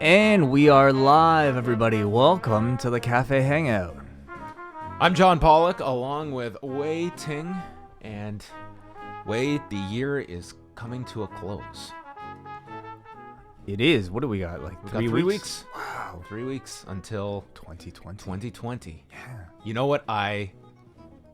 And we are live, everybody. Welcome to the Café Hangout. I'm John Pollock, along with Wai Ting, and Wai, the year is coming to a close. It is. What do we got? Like We've 3 got 3 weeks? weeks. Wow, 3 weeks until 2020. Yeah. Yeah. You know what?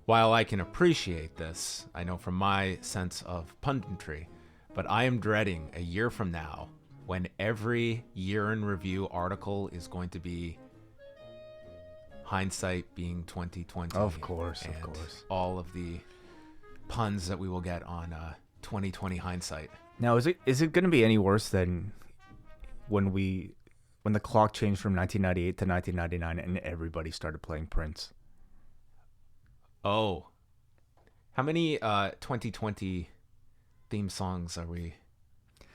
While I can appreciate this, I know from my sense of punditry, but I am dreading a year from now when every year in review article is going to be hindsight being 2020. Of course. All of the puns that we will get on 2020 hindsight. Now, is it going to be any worse than when the clock changed from 1998 to 1999 and everybody started playing Prince? Oh, how many 2020 theme songs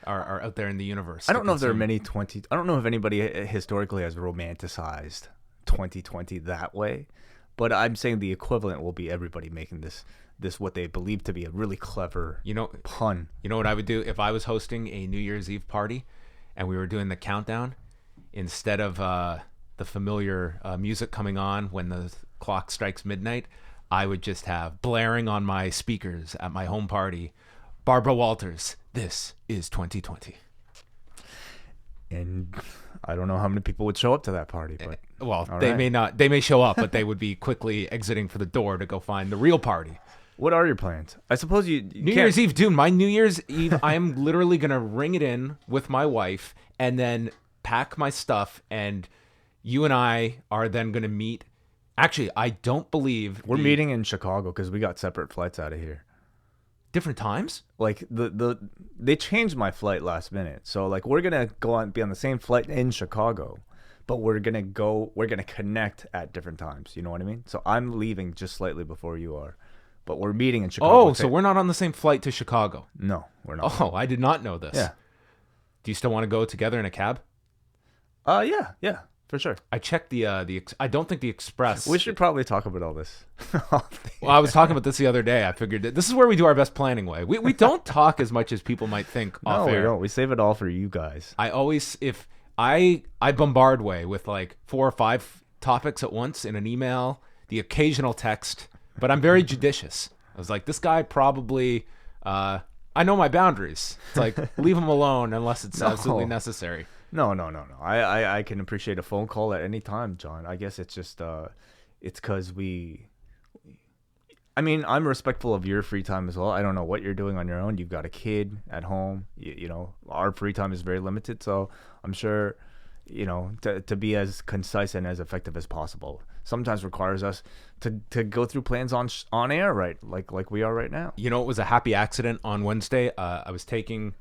are out there in the universe? I don't know if there are many 20. I don't know if anybody historically has romanticized 2020 that way, but I'm saying the equivalent will be everybody making this what they believe to be a really clever pun. You know what I would do if I was hosting a New Year's Eve party and we were doing the countdown? Instead of the familiar music coming on when the clock strikes midnight, I would just have blaring on my speakers at my home party, Barbara Walters, "This is 2020." And I don't know how many people would show up to that party, but they may not. They may show up, but they would be quickly exiting for the door to go find the real party. What are your plans? I suppose you New Year's Eve, dude. My New Year's Eve, I am literally gonna ring it in with my wife and then pack my stuff, and you and I are then gonna meet. Actually, I don't believe we're meeting in Chicago because we got separate flights out of here. Different times? Like they changed my flight last minute, so like we're gonna be on the same flight in Chicago, but we're gonna connect at different times. You know what I mean? So I'm leaving just slightly before you are, but we're meeting in Chicago. Oh, so we're not on the same flight to Chicago? No, we're not. Oh, I did not know this. Yeah. Do you still want to go together in a cab? Yeah, for sure. I checked I don't think the Express. We should probably talk about all this. Well, I was talking about this the other day. I figured this is where we do our best planning. Way we don't talk as much as people might think off air. No, we don't. We save it all for you guys. I always, if I bombard Way with like 4 or 5 topics at once in an email, the occasional text, but I'm very judicious. I was like, this guy probably, I know my boundaries. It's like, leave him alone unless it's absolutely necessary. No. I can appreciate a phone call at any time, John. I guess it's just it's because I'm respectful of your free time as well. I don't know what you're doing on your own. You've got a kid at home. You know, our free time is very limited, so I'm sure, to be as concise and as effective as possible sometimes requires us to go through plans on air, right? Like we are right now. You know, it was a happy accident on Wednesday. I was taking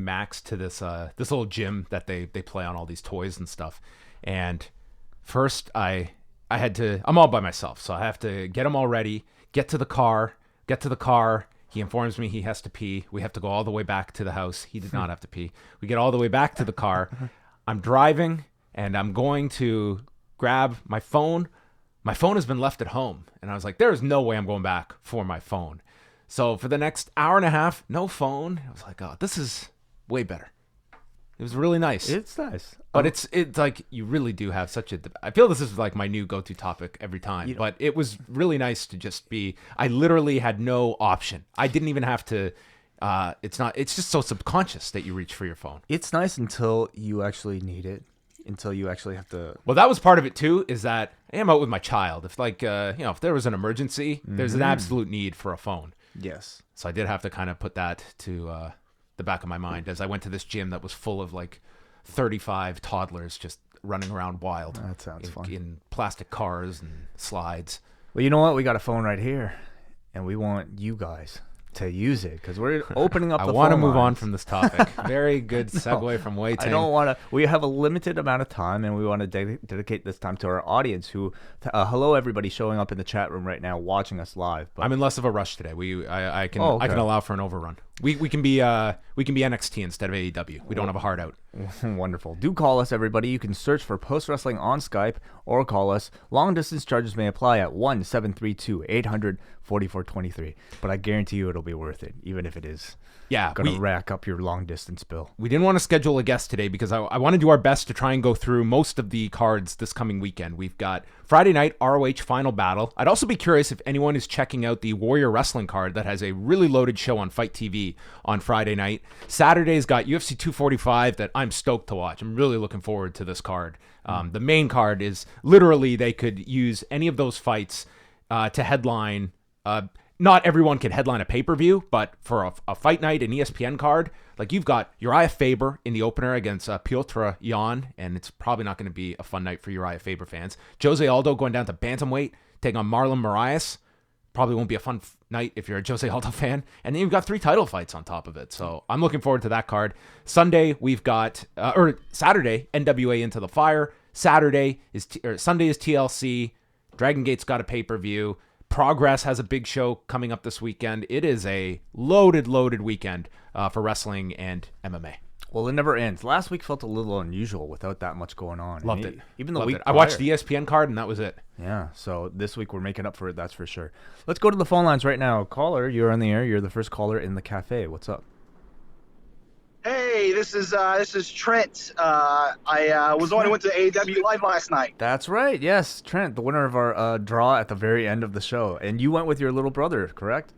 Max to this little gym that they play on all these toys and stuff. And first I'm all by myself, so I have to get him all ready, get to the car. He informs me he has to pee. We have to go all the way back to the house. He did not have to pee. We get all the way back to the car. I'm driving and I'm going to grab my phone. My phone has been left at home. And I was like, there is no way I'm going back for my phone. So for the next hour and a half, no phone. I was like, oh, this is way better. It was really nice. It's nice. But it's like you really do have I feel this is like my new go-to topic every time. But it was really nice to just I literally had no option. I didn't even have to, it's just so subconscious that you reach for your phone. It's nice until you actually need it. Until you actually have to. Well, that was part of it too, is that I am out with my child. If if there was an emergency, there's an absolute need for a phone. Yes. So I did have to kind of put that to the back of my mind as I went to this gym that was full of like 35 toddlers just running around wild. That sounds fun. In plastic cars and slides. Well, you know what? We got a phone right here, and we want you guys to use it because we're opening up the phone I want to move lines. on from this topic. Very good segue from Wai Ting. I don't want to. We have a limited amount of time, and we want to dedicate this time to our audience. Hello, everybody showing up in the chat room right now, watching us live. But I'm in less of a rush today. I can allow for an overrun. We can be NXT instead of AEW. We don't have a hard out. Wonderful. Do call us, everybody. You can search for Post Wrestling on Skype or call us. Long distance charges may apply at 1-732-800-4423. But I guarantee you it'll be worth it, even if it is going to rack up your long distance bill. We didn't want to schedule a guest today because I want to do our best to try and go through most of the cards this coming weekend. We've got Friday night ROH Final Battle. I'd also be curious if anyone is checking out the Warrior Wrestling card that has a really loaded show on Fight TV on Friday night. Saturday's got UFC 245 that I'm stoked to watch. I'm really looking forward to this card. The main card is literally they could use any of those fights to headline. Not everyone can headline a pay-per-view, but for a fight night, an ESPN card, like you've got Uriah Faber in the opener against Piotr Jan, and it's probably not going to be a fun night for Uriah Faber fans. Jose Aldo going down to bantamweight, taking on Marlon Moraes. Probably won't be a fun night if you're a Jose Aldo fan. And then you've got 3 title fights on top of it. So I'm looking forward to that card. Sunday, we've got, Saturday, NWA Into the Fire. Sunday is TLC. Dragon Gate's got a pay-per-view. Progress has a big show coming up this weekend. It is a loaded weekend for wrestling and MMA. Well, it never ends. Last week felt a little unusual without that much going on. Loved it. Even the week I watched the ESPN card, and that was it. Yeah, so this week we're making up for it, that's for sure. Let's go to the phone lines right now. Caller, you're on the air. You're the first caller in the cafe. What's up? Hey, this is Trent. I was the one who went to AEW Live last night. That's right. Yes, Trent, the winner of our draw at the very end of the show. And you went with your little brother, correct?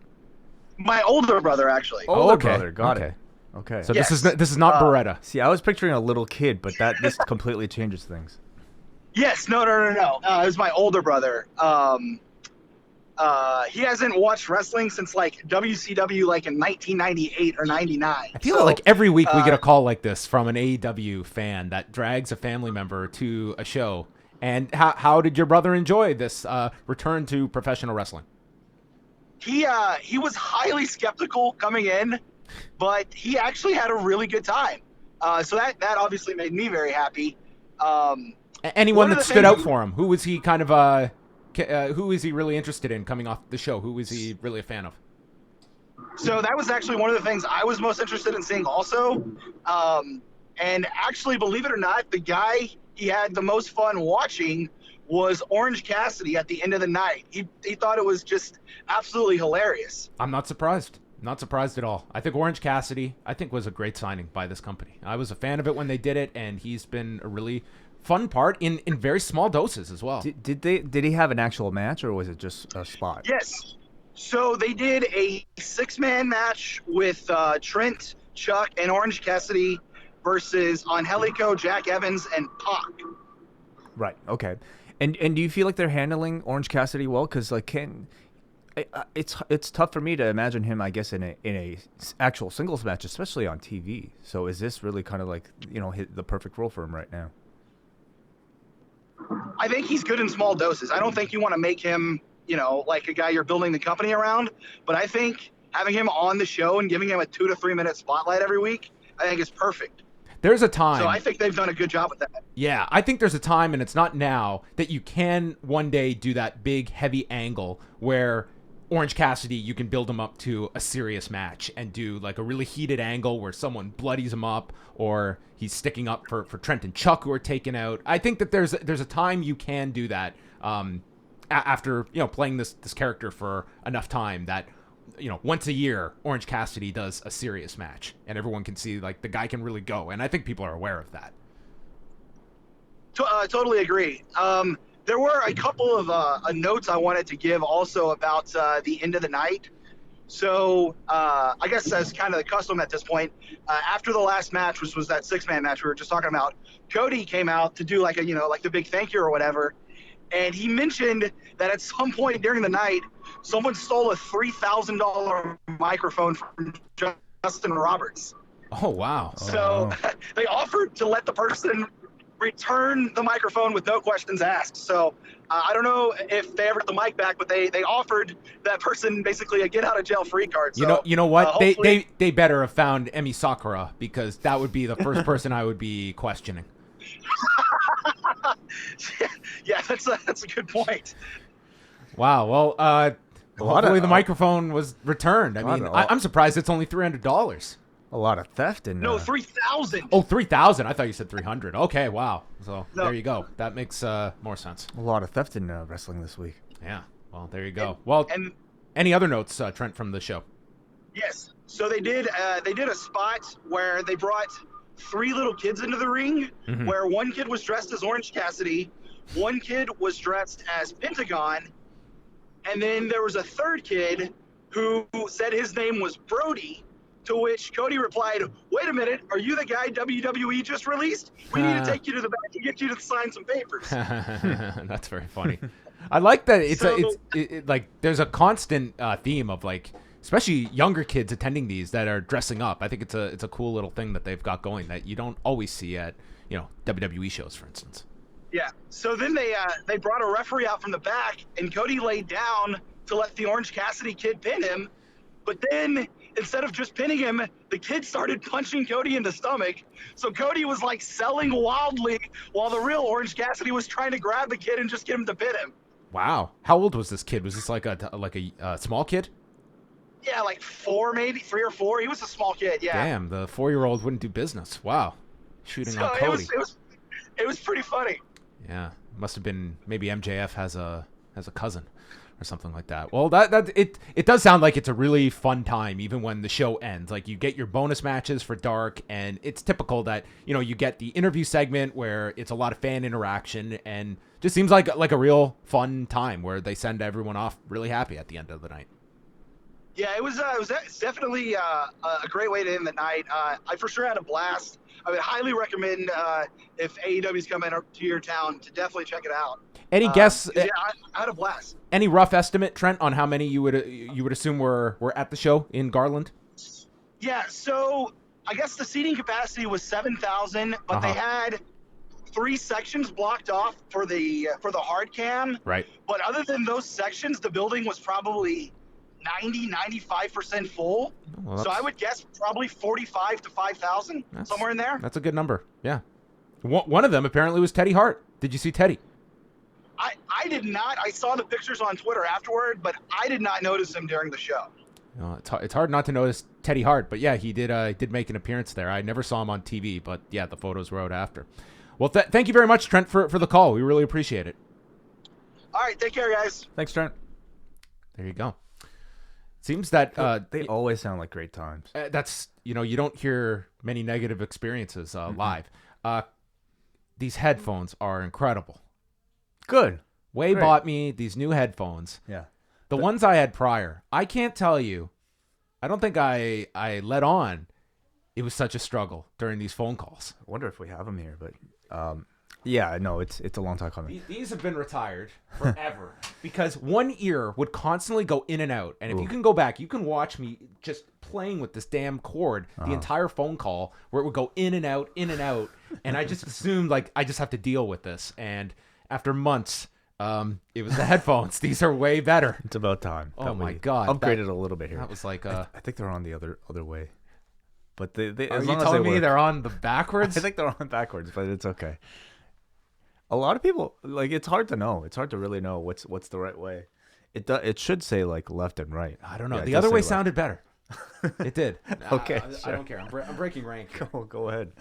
My older brother, actually. Older brother. Got it. Okay. So yes. This is not Beretta. See, I was picturing a little kid, but this completely changes things. Yes. No. It was my older brother. He hasn't watched wrestling since like WCW, like in 1998 or 99. I feel like every week we get a call like this from an AEW fan that drags a family member to a show. And how did your brother enjoy this return to professional wrestling? He was highly skeptical coming in, but he actually had a really good time. So that obviously made me very happy. Anyone that stood out for him? Who was he kind of? Who is he really interested in coming off the show? Who is he really a fan of? So that was actually one of the things I was most interested in seeing also. And actually, believe it or not, the guy he had the most fun watching was Orange Cassidy at the end of the night. He thought it was just absolutely hilarious. I'm not surprised. Not surprised at all. I think Orange Cassidy, was a great signing by this company. I was a fan of it when they did it, and he's been a really fun part in very small doses as well. Did he have an actual match, or was it just a spot? Yes. So they did a 6-man match with Trent, Chuck, and Orange Cassidy versus Angelico, Jack Evans, and Pac. Right. Okay. And do you feel like they're handling Orange Cassidy well? Because it's tough for me to imagine him, I guess, in a actual singles match, especially on TV. So is this really kind of like the perfect role for him right now? I think he's good in small doses. I don't think you want to make him, like a guy you're building the company around. But I think having him on the show and giving him a 2 to 3 minute spotlight every week, I think is perfect. There's a time. So I think they've done a good job with that. Yeah, I think there's a time, and it's not now, that you can one day do that big, heavy angle where Orange Cassidy, you can build him up to a serious match and do like a really heated angle where someone bloodies him up, or he's sticking up for Trent and Chuck who are taken out. I think that there's a time you can do that after playing this character for enough time that once a year Orange Cassidy does a serious match and everyone can see like the guy can really go, and I think people are aware of that. Totally agree. There were a couple of notes I wanted to give also about the end of the night. So I guess as kind of the custom at this point, after the last match, which was that 6-man match we were just talking about, Cody came out to do like the big thank you or whatever. And he mentioned that at some point during the night, someone stole a $3,000 microphone from Justin Roberts. Oh, wow. So they offered to let the person return the microphone with no questions asked. So I don't know if they ever get the mic back, but they offered that person basically a get out of jail free card. So, you know what? They better have found Emi Sakura, because that would be the first person I would be questioning. Yeah, that's a good point. Wow. Well, hopefully the microphone was returned. I mean, I'm surprised it's only $300. A lot of theft in No, 3,000. Oh, 3,000. I thought you said 300. Okay, wow. So there you go. That makes more sense. A lot of theft in wrestling this week. Yeah. Well, there you go. And any other notes, Trent, from the show? Yes. So they did a spot where they brought 3 little kids into the ring, where one kid was dressed as Orange Cassidy, one kid was dressed as Pentagon, and then there was a third kid who said his name was Brody. To which Cody replied, "Wait a minute, are you the guy WWE just released? We need to take you to the back and get you to sign some papers." That's very funny. I like that it's like there's a constant theme of like, especially younger kids attending these that are dressing up. I think it's a cool little thing that they've got going that you don't always see at WWE shows, for instance. Yeah. So then they brought a referee out from the back, and Cody laid down to let the Orange Cassidy kid pin him, but then instead of just pinning him, the kid started punching Cody in the stomach. So Cody was like selling wildly while the real Orange Cassidy was trying to grab the kid and just get him to pin him. Wow. How old was this kid? Was this like a small kid? Yeah, like 4 maybe, 3 or 4. He was a small kid, yeah. Damn, the 4-year-old wouldn't do business. Wow. Shooting on Cody. It was pretty funny. Yeah. Must have been maybe MJF has a cousin or something like that. Well, it does sound like it's a really fun time, even when the show ends. Like, you get your bonus matches for Dark, and it's typical that you get the interview segment where it's a lot of fan interaction, and just seems like a real fun time where they send everyone off really happy at the end of the night. Yeah, it was definitely a great way to end the night. I for sure had a blast. I would highly recommend if AEW's coming to your town to definitely check it out. Any guess? Yeah, I had a blast. Any rough estimate, Trent, on how many you would assume were at the show in Garland? Yeah, so I guess the seating capacity was 7,000, but they had 3 sections blocked off for the hard cam. Right. But other than those sections, the building was probably 95% full. Well, so I would guess probably 45 to 5,000, somewhere in there. That's a good number. Yeah. One of them apparently was Teddy Hart. Did you see Teddy? I did not. I saw the pictures on Twitter afterward, but I did not notice him during the show. It's hard not to notice Teddy Hart, but yeah, he did make an appearance there. I never saw him on TV, but yeah, the photos were out after. Well, thank you very much, Trent, for the call. We really appreciate it. All right, take care, guys. Thanks, Trent. There you go. Seems that they always sound like great times. That's you don't hear many negative experiences live. These headphones are incredible. Good. Wai bought me these new headphones. Yeah. The ones I had prior, I can't tell you. I don't think I let on. It was such a struggle during these phone calls. I wonder if we have them here, but yeah, no, it's a long time coming. These have been retired forever because one ear would constantly go in and out. And if you can go back, you can watch me just playing with this damn cord the entire phone call where it would go in and out, in and out. And I just assumed like I just have to deal with this. And after months, it was the headphones. These are way better. It's about time. Oh my God. Upgraded a little bit here. That was like I think they're on the other way. But they are as you long telling as me they're on the backwards? I think they're on backwards, but it's okay. A lot of people like it's hard to know. It's hard to really know what's the right way. It should say like left and right. I don't know. Yeah, the other way sounded better. It did. Okay, I don't care. I'm breaking rank. Go ahead.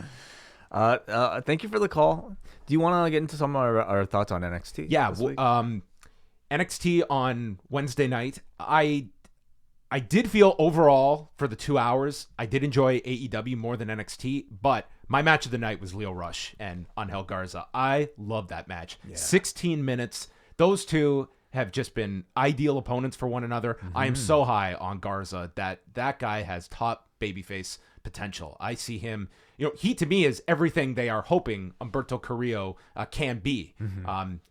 Thank you for the call. Do you want to get into some of our thoughts on NXT? Yeah. NXT on Wednesday night. I did feel overall for the 2 hours, I did enjoy AEW more than NXT, but my match of the night was Lio Rush and Angel Garza. I love that match. Yeah. 16 minutes. Those two have just been ideal opponents for one another. I am so high on Garza that guy has top babyface potential. I see him, he to me is everything they are hoping Humberto Carrillo can be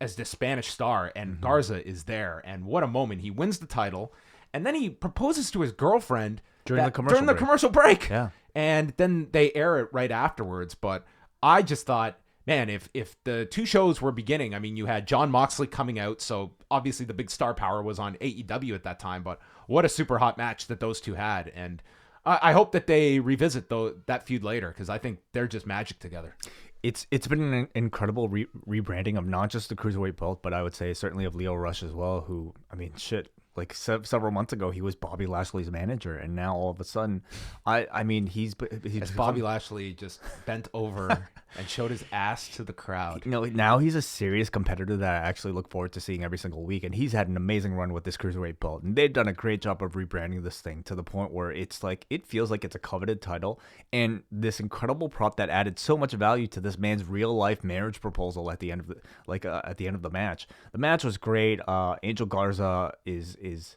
as the Spanish star, and Garza is there. And what a moment. He wins the title. And then he proposes to his girlfriend during the commercial break. Yeah. And then they air it right afterwards. But I just thought, man, if the two shows were beginning, I mean, you had Jon Moxley coming out, so obviously the big star power was on AEW at that time. But what a super hot match that those two had. And I hope that they revisit that feud later, because I think they're just magic together. It's been an incredible rebranding of not just the Cruiserweight belt, but I would say certainly of Lio Rush as well, who, I mean, shit. like several months ago he was Bobby Lashley's manager, and now all of a sudden, I mean he's Bobby Lashley just bent over and showed his ass to the crowd. You know, now he's a serious competitor that I actually look forward to seeing every single week, and he's had an amazing run with this cruiserweight belt, and they've done a great job of rebranding this thing to the point where it's like it feels like it's a coveted title, and this incredible prop that added so much value to this man's real life marriage proposal at the end of the match. The match was great. Angel Garza is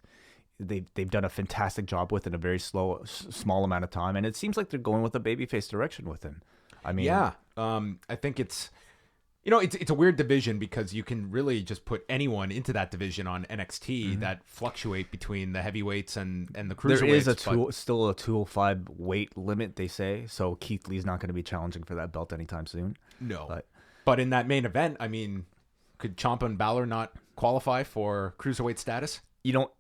they've done a fantastic job with in a very small amount of time, and it seems like they're going with a babyface direction with him. I mean, yeah, I think it's a weird division because you can really just put anyone into that division on NXT that fluctuate between the heavyweights and the cruiserweights. There is still a 205 weight limit, they say, so Keith Lee's not going to be challenging for that belt anytime soon. No, but in that main event, I mean, could Ciampa and Balor not qualify for cruiserweight status? You don't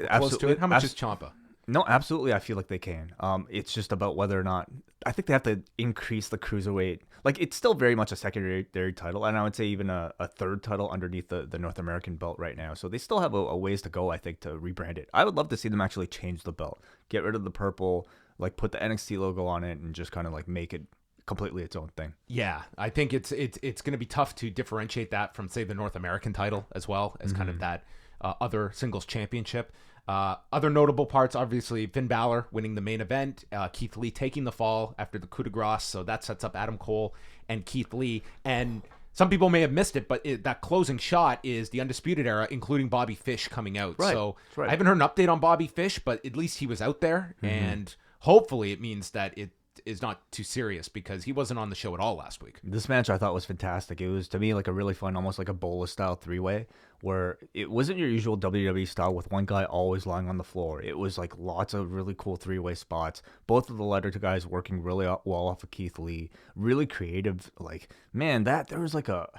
close to it. How much is Ciampa? No, absolutely. I feel like they can. It's just about whether or not. I think they have to increase the cruiserweight. Like, it's still very much a secondary title, and I would say even a third title underneath the North American belt right now. So they still have a ways to go, I think, to rebrand it. I would love to see them actually change the belt, get rid of the purple, like put the NXT logo on it, and just kind of like make it completely its own thing. Yeah, I think it's going to be tough to differentiate that from, say, the North American title as well as kind of that other singles championship. Other notable parts, obviously, Finn Balor winning the main event, Keith Lee taking the fall after the coup de grace, so that sets up Adam Cole and Keith Lee. And some people may have missed it, but that closing shot is the Undisputed Era, including Bobby Fish coming out. Right. So Right. I haven't heard an update on Bobby Fish, but at least he was out there, and hopefully it means that it is not too serious because he wasn't on the show at all last week. This match I thought was fantastic. It was, to me, like a really fun, almost like a Bola style three-way, where it wasn't your usual WWE style with one guy always lying on the floor. It was like lots of really cool three-way spots. Both of the latter two guys working really well off of Keith Lee. Really creative. Like, man, there was like a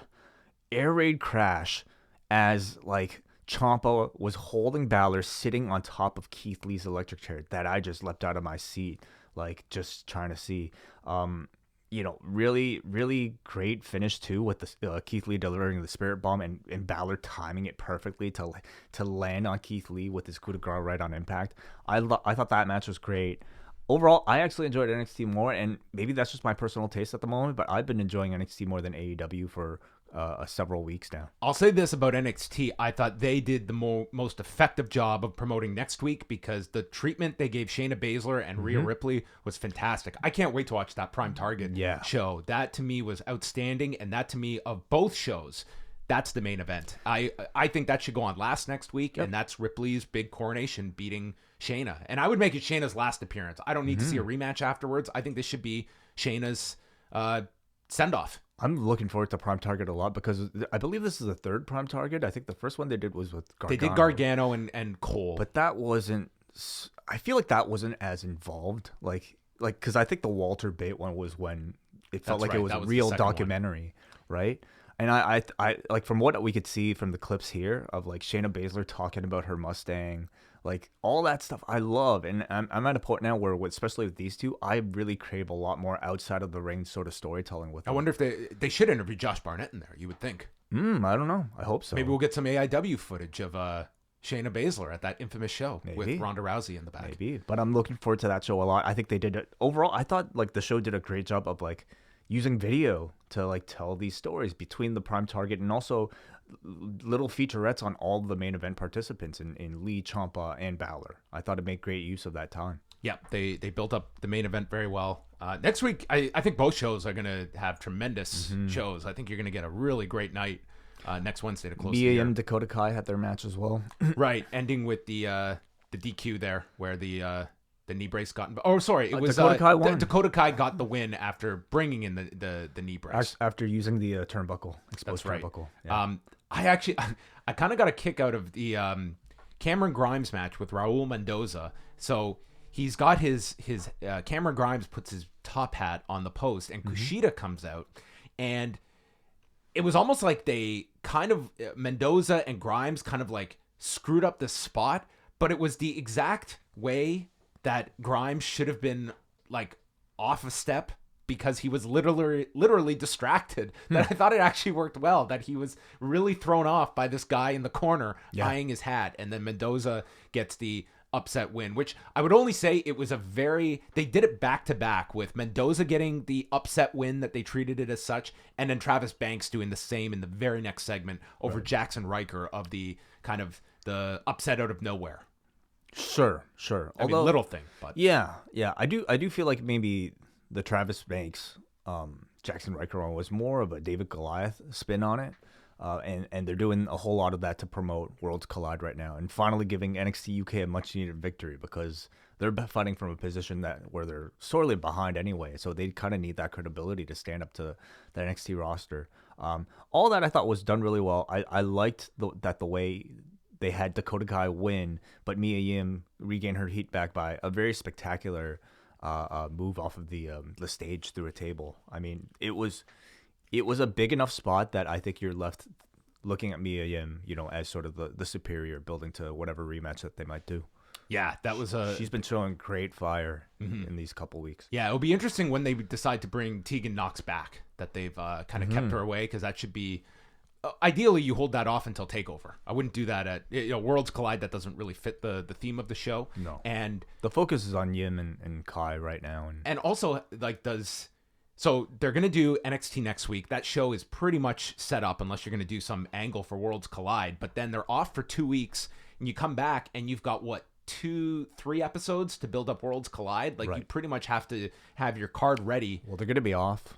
air raid crash as like Ciampa was holding Balor sitting on top of Keith Lee's electric chair that I just leapt out of my seat, like just trying to see. Really, really great finish too with the Keith Lee delivering the Spirit Bomb and Balor timing it perfectly to land on Keith Lee with his coup de grace right on impact. I thought that match was great. Overall, I actually enjoyed NXT more, and maybe that's just my personal taste at the moment, but I've been enjoying NXT more than AEW for several weeks now. I'll say this about NXT. I thought they did the most effective job of promoting next week because the treatment they gave Shayna Baszler and Rhea Ripley was fantastic. I can't wait to watch that Prime Target show. That to me was outstanding, and that to me, of both shows, that's the main event. I think that should go on last next week, and that's Ripley's big coronation beating Shayna. And I would make it Shayna's last appearance. I don't need to see a rematch afterwards. I think this should be Shayna's send-off. I'm looking forward to Prime Target a lot because I believe this is the third Prime Target. I think the first one they did was with Gargano. They did Gargano and Cole. But that wasn't... I feel like that wasn't as involved. Like because I think the Walter Bate one was when it felt like it was a real documentary, right? And I like from what we could see from the clips here of like Shayna Baszler talking about her Mustang, like all that stuff I love. And I'm at a point now where, especially with these two, I really crave a lot more outside of the ring sort of storytelling with them. I wonder if they should interview Josh Barnett in there, you would think. I don't know. I hope so. Maybe we'll get some AEW footage of Shayna Baszler at that infamous show with Ronda Rousey in the back. Maybe. But I'm looking forward to that show a lot. I think they did it. Overall, I thought like the show did a great job of like using video to like tell these stories between the Prime Target and also little featurettes on all the main event participants in Lee, Ciampa, and Balor. I thought it made great use of that time. Yeah, they built up the main event very well. Next week, I think both shows are going to have tremendous shows. I think you're going to get a really great night next Wednesday to close the year. Mia and Dakota Kai had their match as well. Right, ending with the DQ there where the knee brace got... it was Dakota Kai won. Dakota Kai got the win after bringing in the knee brace. After using the turnbuckle, exposed turnbuckle. Yeah. I kind of got a kick out of the Cameron Grimes match with Raul Mendoza. So he's got his Cameron Grimes puts his top hat on the post, and Kushida comes out, and it was almost like they kind of Mendoza and Grimes kind of like screwed up the spot, but it was the exact way that Grimes should have been like off a step because he was literally distracted that I thought it actually worked well, that he was really thrown off by this guy in the corner eyeing his hat. And then Mendoza gets the upset win, which I would only say it was they did it back to back, with Mendoza getting the upset win that they treated it as such, and then Travis Banks doing the same in the very next segment over Jackson Riker of the kind of the upset out of nowhere. Sure. I mean, little thing, but yeah. I do feel like maybe the Travis Banks, Jackson Riker one was more of a David Goliath spin on it. And they're doing a whole lot of that to promote Worlds Collide right now, and finally giving NXT UK a much needed victory, because they're fighting from a position where they're sorely behind anyway. So they kind of need that credibility to stand up to the NXT roster. All that I thought was done really well. I liked the way they had Dakota Kai win, but Mia Yim regain her heat back by a very spectacular move off of the stage through a table. I mean, it was a big enough spot that I think you're left looking at Mia Yim, as sort of the superior, building to whatever rematch that they might do. Yeah, that was she's been showing great fire in these couple weeks. Yeah, it'll be interesting when they decide to bring Tegan Knox back, that they've kind of kept her away, because that should be ideally you hold that off until TakeOver. I wouldn't do that at Worlds Collide. That doesn't really fit the theme of the show. No, and the focus is on Yim and Kai right now, and also So they're going to do NXT next week. That show is pretty much set up, unless you're going to do some angle for Worlds Collide. But then they're off for 2 weeks, and you come back and you've got 2-3 episodes to build up Worlds Collide. Like, you pretty much have to have your card ready. Well, they're going to be off.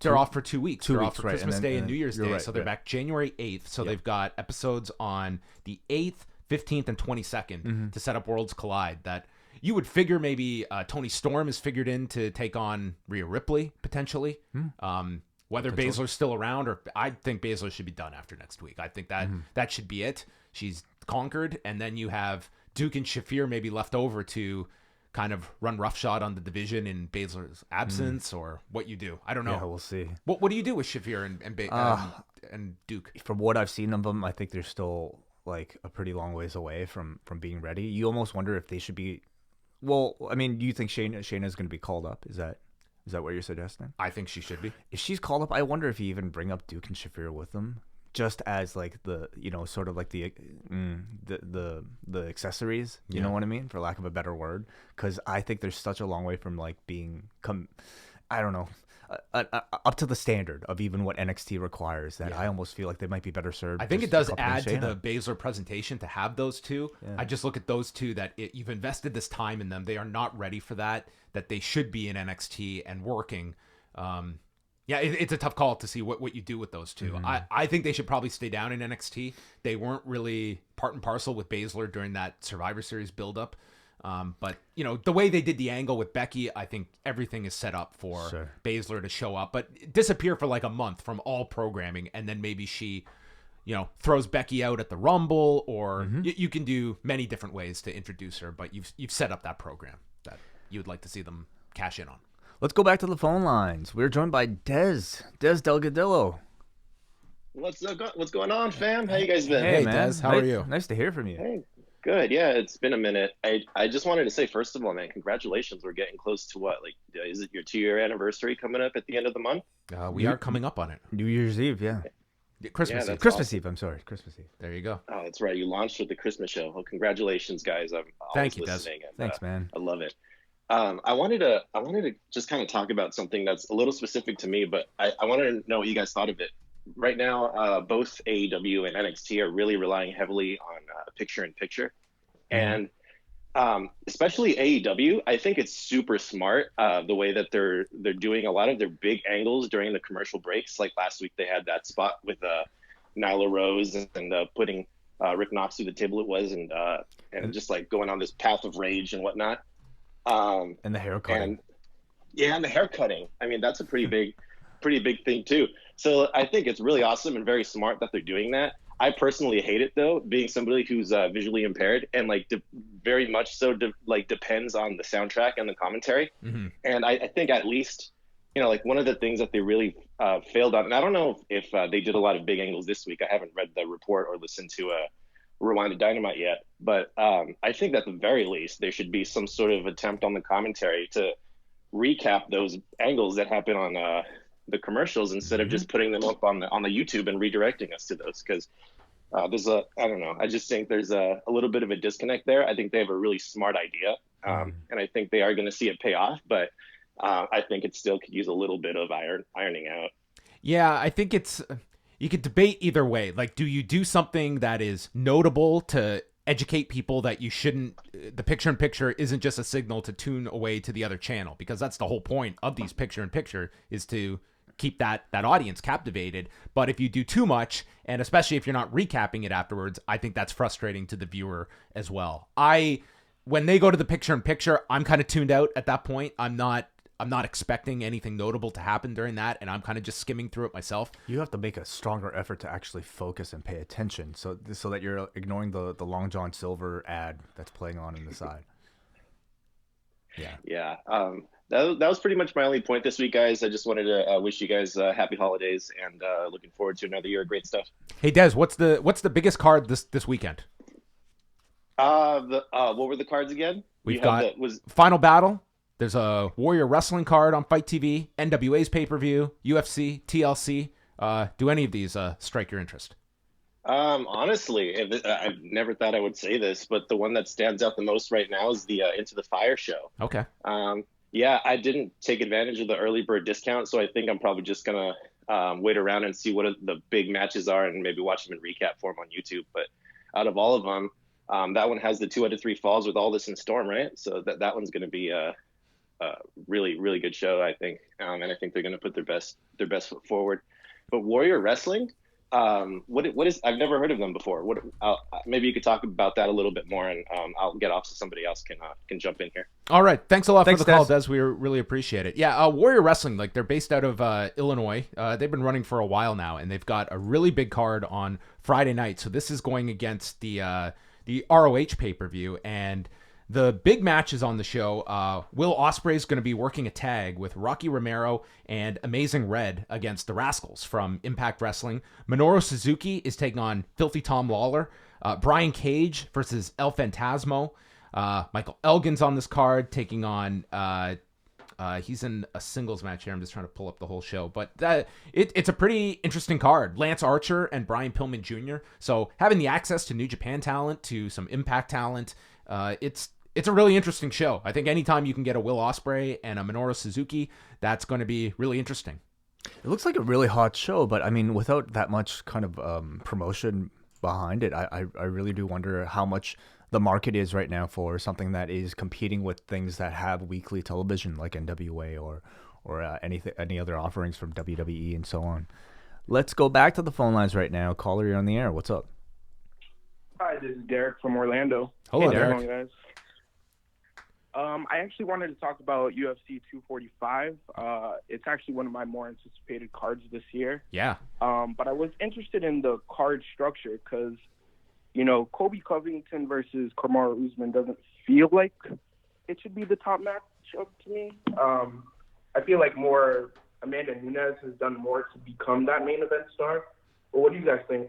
They're off for 2 weeks. They're off for right, Christmas Day and New Year's Day. Right, so they're back January 8th. So they've got episodes on the 8th, 15th, and 22nd to set up Worlds Collide. That you would figure maybe Tony Storm is figured in to take on Rhea Ripley, potentially. Whether Baszler's still around, or I think Baszler should be done after next week. I think that should be it. She's conquered. And then you have Duke and Shafir maybe left over to kind of run roughshod on the division in Baszler's absence, or what you do. I don't know. Yeah, we'll see. What do you do with Shafir and Duke? From what I've seen of them, I think they're still like a pretty long ways away from being ready. You almost wonder if they should be. Well, I mean, do you think Shayna's going to be called up? Is that what you're suggesting? I think she should be. If she's called up, I wonder if you even bring up Duke and Shafir with them, just as like the sort of like the accessories. You know what I mean, for lack of a better word, because I think there's such a long way from like I don't know, up to the standard of even what NXT requires, that I almost feel like they might be better served. I think it does add to the Baszler presentation to have those two. Yeah. I just look at those two, that you've invested this time in them. They are not ready for that they should be in NXT and working. It's a tough call to see what you do with those two. I think they should probably stay down in NXT. They weren't really part and parcel with Baszler during that Survivor Series buildup. But the way they did the angle with Becky, I think everything is set up for Baszler to show up, but disappear for like a month from all programming, and then maybe she, throws Becky out at the Rumble, or you can do many different ways to introduce her. But you've set up that program that you would like to see them cash in on. Let's go back to the phone lines. We're joined by Des Delgadillo. What's going on, fam? How you guys been? Hey, man. Des, how are you? Nice to hear from you. Hey. Good. Yeah, it's been a minute. I just wanted to say, first of all, man, congratulations. We're getting close to what? Like, is it your 2-year anniversary coming up at the end of the month? We are coming up on it. New Year's Eve, yeah. Christmas Eve. Christmas Eve, I'm sorry. Christmas Eve. There you go. Oh, that's right. You launched with the Christmas show. Well, congratulations, guys. I'm always listening. And, thanks, man. I love it. I wanted to just kind of talk about something that's a little specific to me, but I wanted to know what you guys thought of it. Right now, both AEW and NXT are really relying heavily on picture-in-picture. And especially AEW, I think it's super smart the way that they're doing a lot of their big angles during the commercial breaks. Like last week, they had that spot with Nyla Rose and putting Rick Knox through the table. It was and just like going on this path of rage and whatnot. And the hair cutting. And the hair cutting. I mean, that's a pretty big thing too. So I think it's really awesome and very smart that they're doing that. I personally hate it though, being somebody who's visually impaired and like very much so depends on the soundtrack and the commentary. And I think at least, like one of the things that they really failed on, and I don't know if they did a lot of big angles this week. I haven't read the report or listened to Rewind to Dynamite yet, but I think at the very least there should be some sort of attempt on the commentary to recap those angles that happen on the commercials instead of just putting them up on the YouTube and redirecting us to those. Because I don't know. I just think there's a little bit of a disconnect there. I think they have a really smart idea, and I think they are going to see it pay off. But I think it still could use a little bit of ironing out. Yeah, I think you could debate either way. Like, do you do something that is notable to educate people that you shouldn't, the picture-in-picture isn't just a signal to tune away to the other channel, because that's the whole point of these picture-in-picture is to keep that audience captivated. But if you do too much, and especially if you're not recapping it afterwards, I think that's frustrating to the viewer as well. When they go to the picture-in-picture, I'm kind of tuned out at that point. I'm not expecting anything notable to happen during that, and I'm kind of just skimming through it myself. You have to make a stronger effort to actually focus and pay attention, so that you're ignoring the Long John Silver ad that's playing on the side. Yeah. That was pretty much my only point this week, guys. I just wanted to wish you guys happy holidays, and looking forward to another year of great stuff. Hey, Des, what's the biggest card this weekend? What were the cards again? We've got Final Battle. There's a Warrior Wrestling card on Fight TV, NWA's pay-per-view, UFC, TLC. Do any of these strike your interest? Honestly, I've never thought I would say this, but the one that stands out the most right now is the Into the Fire show. Okay. Yeah, I didn't take advantage of the early bird discount, so I think I'm probably just gonna wait around and see what the big matches are, and maybe watch them in recap form on YouTube. But out of all of them, that one has the 2 out of 3 falls with Aldous and Storm, right? So that one's gonna be a really, really good show, I think, and I think they're gonna put their best foot forward. But Warrior Wrestling, what is? I've never heard of them before. Maybe you could talk about that a little bit more, and I'll get off so somebody else can jump in here. All right, thanks a lot for the call, Des. We really appreciate it. Yeah, Warrior Wrestling, like, they're based out of Illinois. They've been running for a while now, and they've got a really big card on Friday night. So this is going against the ROH pay-per-view, and the big matches on the show, Will Ospreay is going to be working a tag with Rocky Romero and Amazing Red against the Rascals from Impact Wrestling. Minoru Suzuki is taking on Filthy Tom Lawler. Brian Cage versus El Phantasmo. Michael Elgin's on this card taking on... he's in a singles match here. I'm just trying to pull up the whole show. But it's a pretty interesting card. Lance Archer and Brian Pillman Jr. So having the access to New Japan talent, to some Impact talent... It's a really interesting show. I think anytime you can get a Will Ospreay and a Minoru Suzuki, that's going to be really interesting. It looks like a really hot show, but I mean, without that much kind of promotion behind it, I really do wonder how much the market is right now for something that is competing with things that have weekly television like NWA or any other offerings from WWE and so on. Let's go back to the phone lines right now. Caller, you're on the air. What's up? Hi, this is Derek from Orlando. Hello, hey, Derek. Guys. I actually wanted to talk about UFC 245. It's actually one of my more anticipated cards this year. Yeah. But I was interested in the card structure because, Kobe Covington versus Kamaru Usman doesn't feel like it should be the top matchup to me. I feel like Amanda Nunes has done more to become that main event star. But what do you guys think?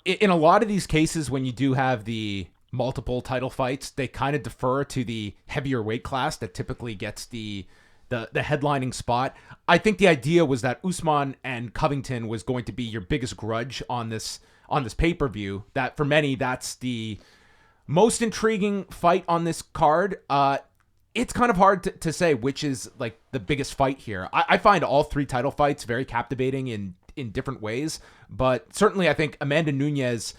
In a lot of these cases, when you do have the multiple title fights, they kind of defer to the heavier weight class that typically gets the headlining spot. I think the idea was that Usman and Covington was going to be your biggest grudge on this pay-per-view. That for many, that's the most intriguing fight on this card. It's kind of hard to say which is like the biggest fight here. I find all 3 title fights very captivating in different ways, but certainly I think Amanda Nunes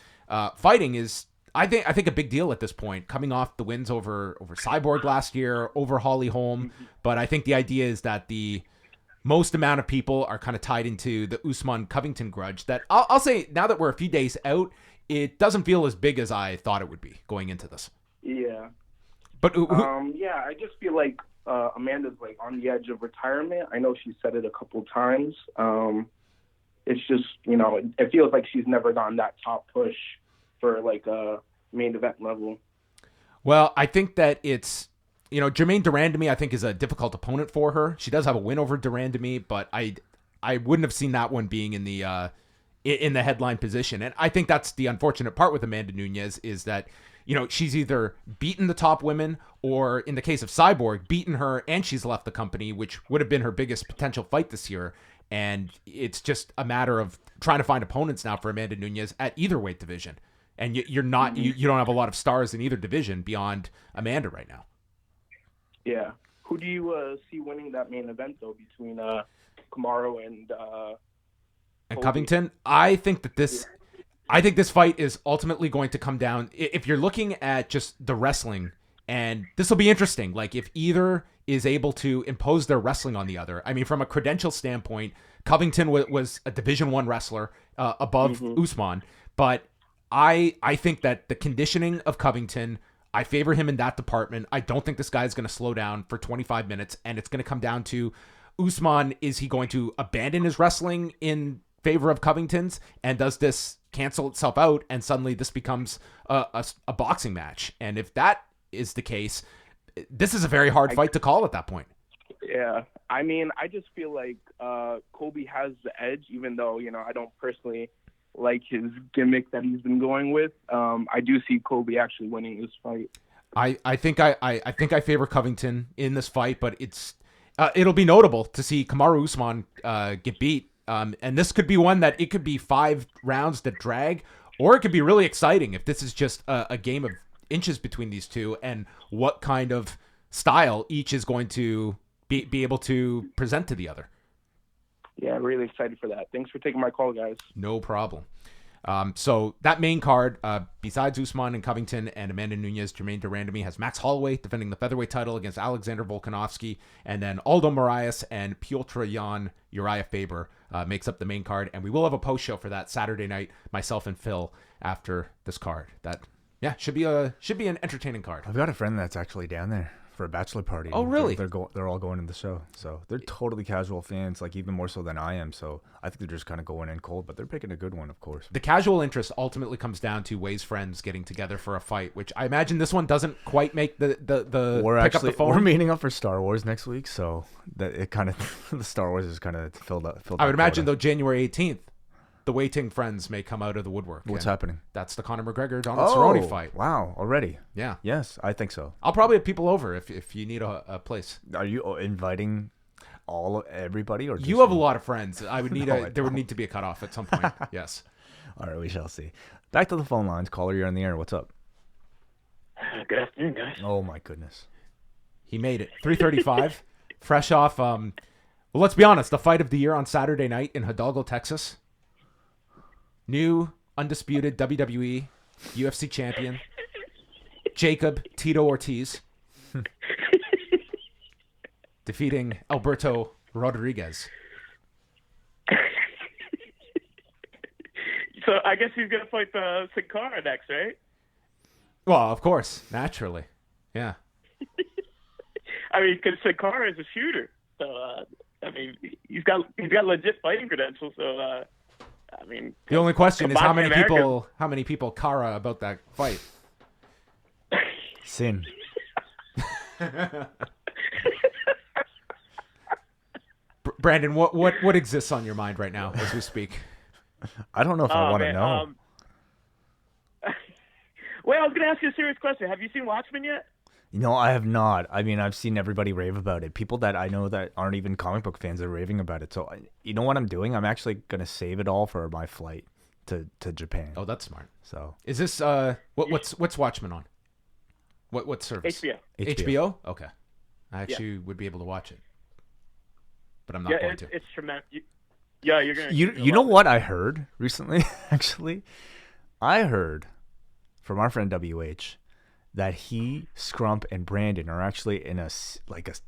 fighting is I think a big deal at this point, coming off the wins over Cyborg last year, over Holly Holm. But I think the idea is that the most amount of people are kind of tied into the Usman Covington grudge. That I'll say now that we're a few days out, it doesn't feel as big as I thought it would be going into this. Yeah. But I just feel like Amanda's like on the edge of retirement. I know she said it a couple times. It's just it feels like she's never gotten that top push for like a main event level. Well, I think that it's, Jermaine Durandamy, I think, is a difficult opponent for her. She does have a win over Durandamy, but I wouldn't have seen that one being in the in the headline position. And I think that's the unfortunate part with Amanda Nunes is that, she's either beaten the top women or, in the case of Cyborg, beaten her and she's left the company, which would have been her biggest potential fight this year. And it's just a matter of trying to find opponents now for Amanda Nunes at either weight division. And you don't have a lot of stars in either division beyond Amanda right now. Yeah. Who do you see winning that main event, though, between Kamaru and Covington? I think this fight is ultimately going to come down, if you're looking at just the wrestling, and this will be interesting, like if either is able to impose their wrestling on the other. I mean, from a credential standpoint, Covington was a Division I wrestler above Usman, but I think that the conditioning of Covington, I favor him in that department. I don't think this guy is going to slow down for 25 minutes, and it's going to come down to Usman. Is he going to abandon his wrestling in favor of Covington's, and does this cancel itself out, and suddenly this becomes a boxing match? And if that is the case, this is a very hard fight to call at that point. Yeah, I mean, I just feel like Colby has the edge, even though, I don't personally like his gimmick that he's been going with. I do see Colby actually winning this fight. I think I favor Covington in this fight, but it'll be notable to see Kamaru Usman get beat. And this could be one that it could be 5 rounds that drag, or it could be really exciting if this is just a game of inches between these two, and what kind of style each is going to be able to present to the other. Yeah, I'm really excited for that. Thanks for taking my call, guys. No problem. So that main card, besides Usman and Covington and Amanda Nunes, Jermaine Durandamy has Max Holloway defending the featherweight title against Alexander Volkanovski, and then Aldo Moraes and Piotr Jan Uriah Faber makes up the main card. And we will have a post show for that Saturday night, myself and Phil, after this card. That should be an entertaining card. I've got a friend that's actually down there for a bachelor party. Oh, really? They're all going to the show, so they're totally casual fans, like even more so than I am. So I think they're just kind of going in cold, but they're picking a good one, of course. The casual interest ultimately comes down to Wai's friends getting together for a fight, which I imagine this one doesn't quite make the pick up the phone. We're meeting up for Star Wars next week, so that it kind of the Star Wars is kind of filled up. I would imagine though January 18th. The Wai Ting friends may come out of the woodwork. What's happening? That's the Conor McGregor Donald Cerrone fight. Wow, already? Yeah. Yes, I think so. I'll probably have people over if you need a place. Are you inviting everybody, or just you have a lot of friends? I would need there would need to be a cutoff at some point. Yes. All right, we shall see. Back to the phone lines. Caller, you're on the air. What's up? Good afternoon, guys. Oh my goodness. He made it. 3:35, fresh off. Well, let's be honest. The fight of the year on Saturday night in Hidalgo, Texas. New undisputed WWE UFC champion Jacob Tito Ortiz defeating Alberto Rodriguez. So I guess he's gonna fight the Sin Cara next, right? Well, of course, naturally, yeah. I mean, because Sin Cara is a shooter, so I mean, he's got legit fighting credentials. So I mean, the only question is how many people Cara about that fight. Sin. Brandon, what exists on your mind right now as we speak? I don't know if I want to know. Well, I was going to ask you a serious question. Have you seen Watchmen yet? No, I have not. I mean, I've seen everybody rave about it. People that I know that aren't even comic book fans are raving about it. So, you know what I'm doing? I'm actually going to save it all for my flight to Japan. Oh, that's smart. So, is this what's Watchmen on? What service? HBO. HBO? Okay. I actually would be able to watch it. But I'm not going to. It's tremendous. Yeah, you're going to. You know what I heard recently, actually? I heard from our friend WH that he, Scrump, and Brandon are actually in a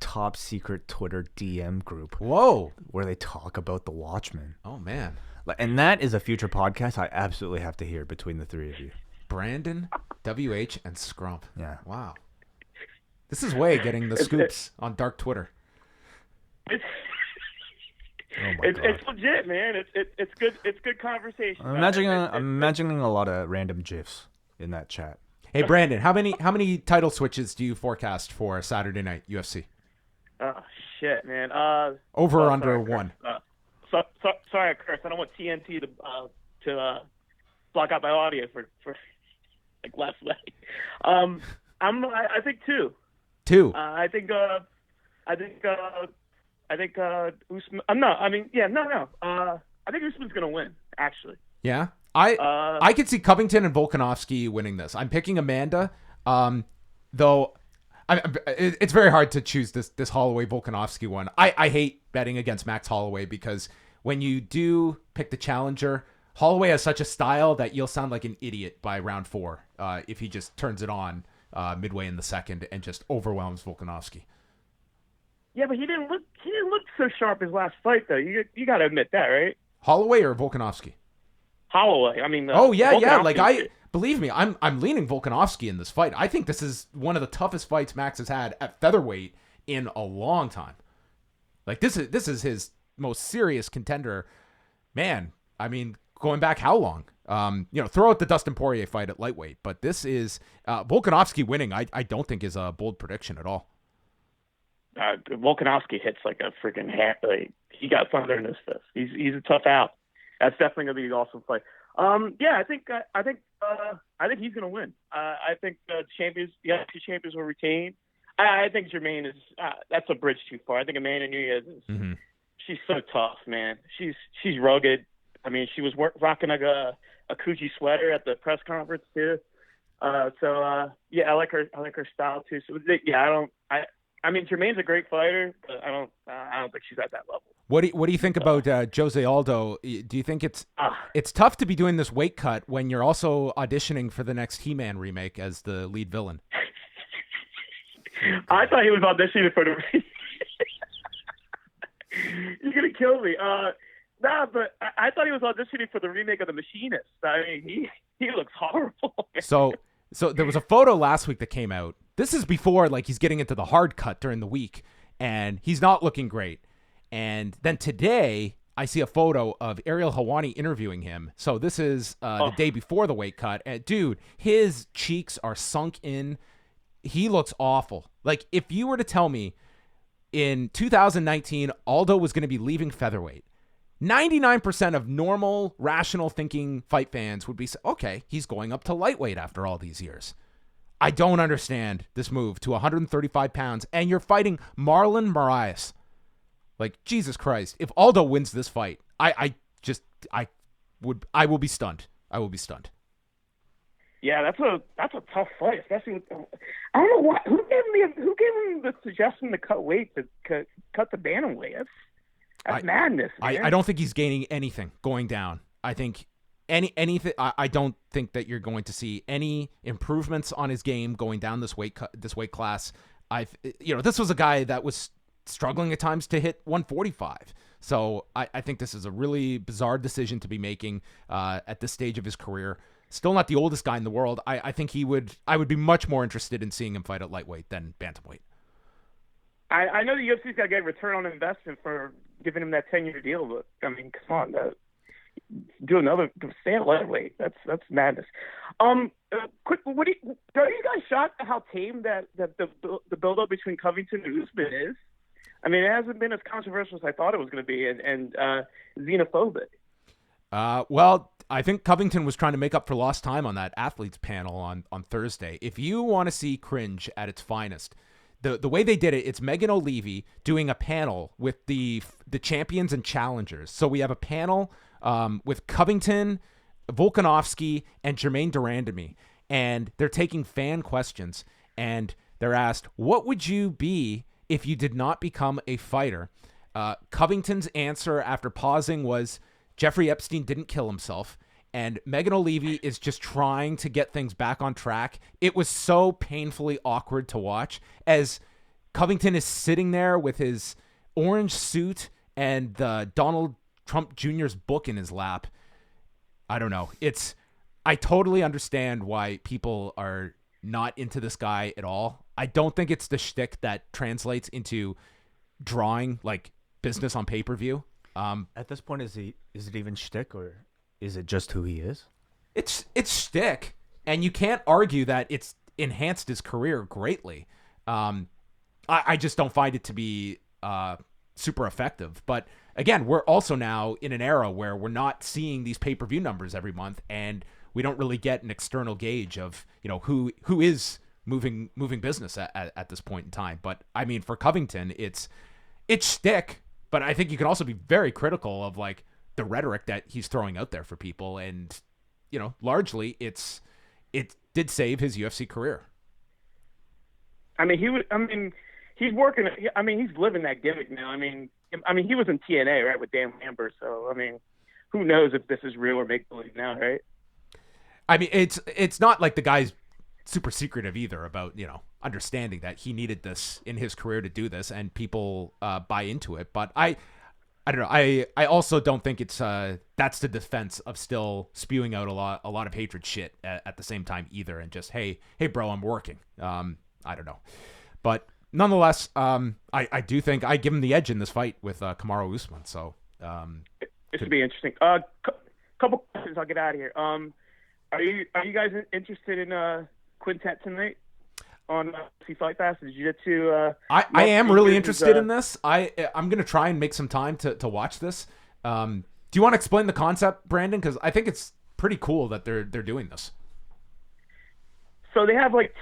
top secret Twitter DM group. Whoa. Where they talk about the Watchmen. Oh, man. And that is a future podcast I absolutely have to hear between the three of you. Brandon, WH, and Scrump. Yeah. Wow. This is Wai getting the scoops on dark Twitter. It's God. It's legit, man. It's good. It's good conversation. I'm imagining a lot of random gifs in that chat. Hey Brandon, how many title switches do you forecast for Saturday night UFC? Oh shit, man. Over or under one? Sorry, I cursed. I don't want TNT to to block out my audio for like last night. I think two. Two. I think Usman. No. I think Usman's gonna win. Actually. Yeah. I could see Covington and Volkanovski winning this. I'm picking Amanda. Though it's very hard to choose this Holloway Volkanovski one. I hate betting against Max Holloway because when you do pick the challenger, Holloway has such a style that you'll sound like an idiot by round 4 if he just turns it on midway in the second and just overwhelms Volkanovski. Yeah, but he didn't look so sharp his last fight though. You got to admit that, right? Holloway or Volkanovski? Holloway. I mean, yeah. Like believe me, I'm leaning Volkanovski in this fight. I think this is one of the toughest fights Max has had at featherweight in a long time. Like this is his most serious contender. Man, I mean, going back how long? Throw out the Dustin Poirier fight at lightweight, but this is Volkanovski winning. I don't think is a bold prediction at all. Volkanovski hits like a freaking hat. Like, he got thunder in his fist. He's a tough out. That's definitely gonna be an awesome fight. I think he's gonna win. I think the two champions will retain. I think Jermaine is that's a bridge too far. I think Amanda Nunes is she's so tough, man. She's rugged. I mean, she was rocking like a Coogi sweater at the press conference too. I like her style too. So I mean, Jermaine's a great fighter, but I don't think she's at that level. What do you think about Jose Aldo? Do you think it's tough to be doing this weight cut when you're also auditioning for the next He-Man remake as the lead villain? I thought he was auditioning for the. You're gonna kill me. But I thought he was auditioning for the remake of The Machinist. I mean, he looks horrible. So there was a photo last week that came out. This is before like he's getting into the hard cut during the week, and he's not looking great. And then today, I see a photo of Ariel Helwani interviewing him. So this is the day before the weight cut. And dude, his cheeks are sunk in. He looks awful. Like, if you were to tell me in 2019, Aldo was going to be leaving featherweight, 99% of normal, rational thinking fight fans would be, okay, he's going up to lightweight after all these years. I don't understand this move to 135 pounds, and you're fighting Marlon Moraes. Like, Jesus Christ. If Aldo wins this fight, I will be stunned. I will be stunned. Yeah, that's a tough fight, especially with, I don't know why. Who gave him the suggestion to cut weight, to cut the bantamweight? That's madness, man. I don't think he's gaining anything going down. I think anything. I don't think that you're going to see any improvements on his game going down this weight class. This was a guy that was struggling at times to hit 145. So I think this is a really bizarre decision to be making at this stage of his career. Still not the oldest guy in the world. I think I would be much more interested in seeing him fight at lightweight than bantamweight. I know the UFC's got to get return on investment for giving him that 10-year deal, but I mean, come on, stay at lightweight. That's madness. Quick, are you guys shocked at how tame that the build-up between Covington and Usman is? I mean, it hasn't been as controversial as I thought it was going to be, and xenophobic. Well, I think Covington was trying to make up for lost time on that athletes panel on Thursday. If you want to see cringe at its finest, the way they did it, it's Megan O'Leary doing a panel with the champions and challengers. So we have a panel with Covington, Volkanovski, and Jermaine Durandamy, and they're taking fan questions, and they're asked, what would you be if you did not become a fighter? Covington's answer after pausing was, Jeffrey Epstein didn't kill himself. And Megan O'Leary is just trying to get things back on track. It was so painfully awkward to watch as Covington is sitting there with his orange suit and the Donald Trump Jr.'s book in his lap. I don't know. I totally understand why people are not into this guy at all. I don't think it's the shtick that translates into drawing like business on pay-per-view. At this point, is it even shtick, or is it just who he is? It's shtick, and you can't argue that it's enhanced his career greatly. I just don't find it to be super effective. But again, we're also now in an era where we're not seeing these pay-per-view numbers every month, and we don't really get an external gauge of, you know, who is moving business at this point in time. But I mean, for Covington, it's shtick, but I think you can also be very critical of like the rhetoric that he's throwing out there for people, and you know, largely it did save his UFC career. I mean, he's working. I mean, he's living that gimmick now. I mean, he was in TNA, right, with Dan Lambert. So, I mean, who knows if this is real or make believe now, right? I mean, it's not like the guy's super secretive either about, you know, understanding that he needed this in his career to do this, and people buy into it. But I don't know. I also don't think it's that's the defense of still spewing out a lot of hatred shit at the same time either, and just hey bro, I'm working. I don't know, but nonetheless, I do think I give him the edge in this fight with Kamaru Usman. So it should be interesting. Couple questions. I'll get out of here. Are you guys interested in Quintet tonight on see Fight Pass? Did you get to? I am really interested in this. I'm gonna try and make some time to watch this. Do you want to explain the concept, Brandon? Because I think it's pretty cool that they're doing this. So they have like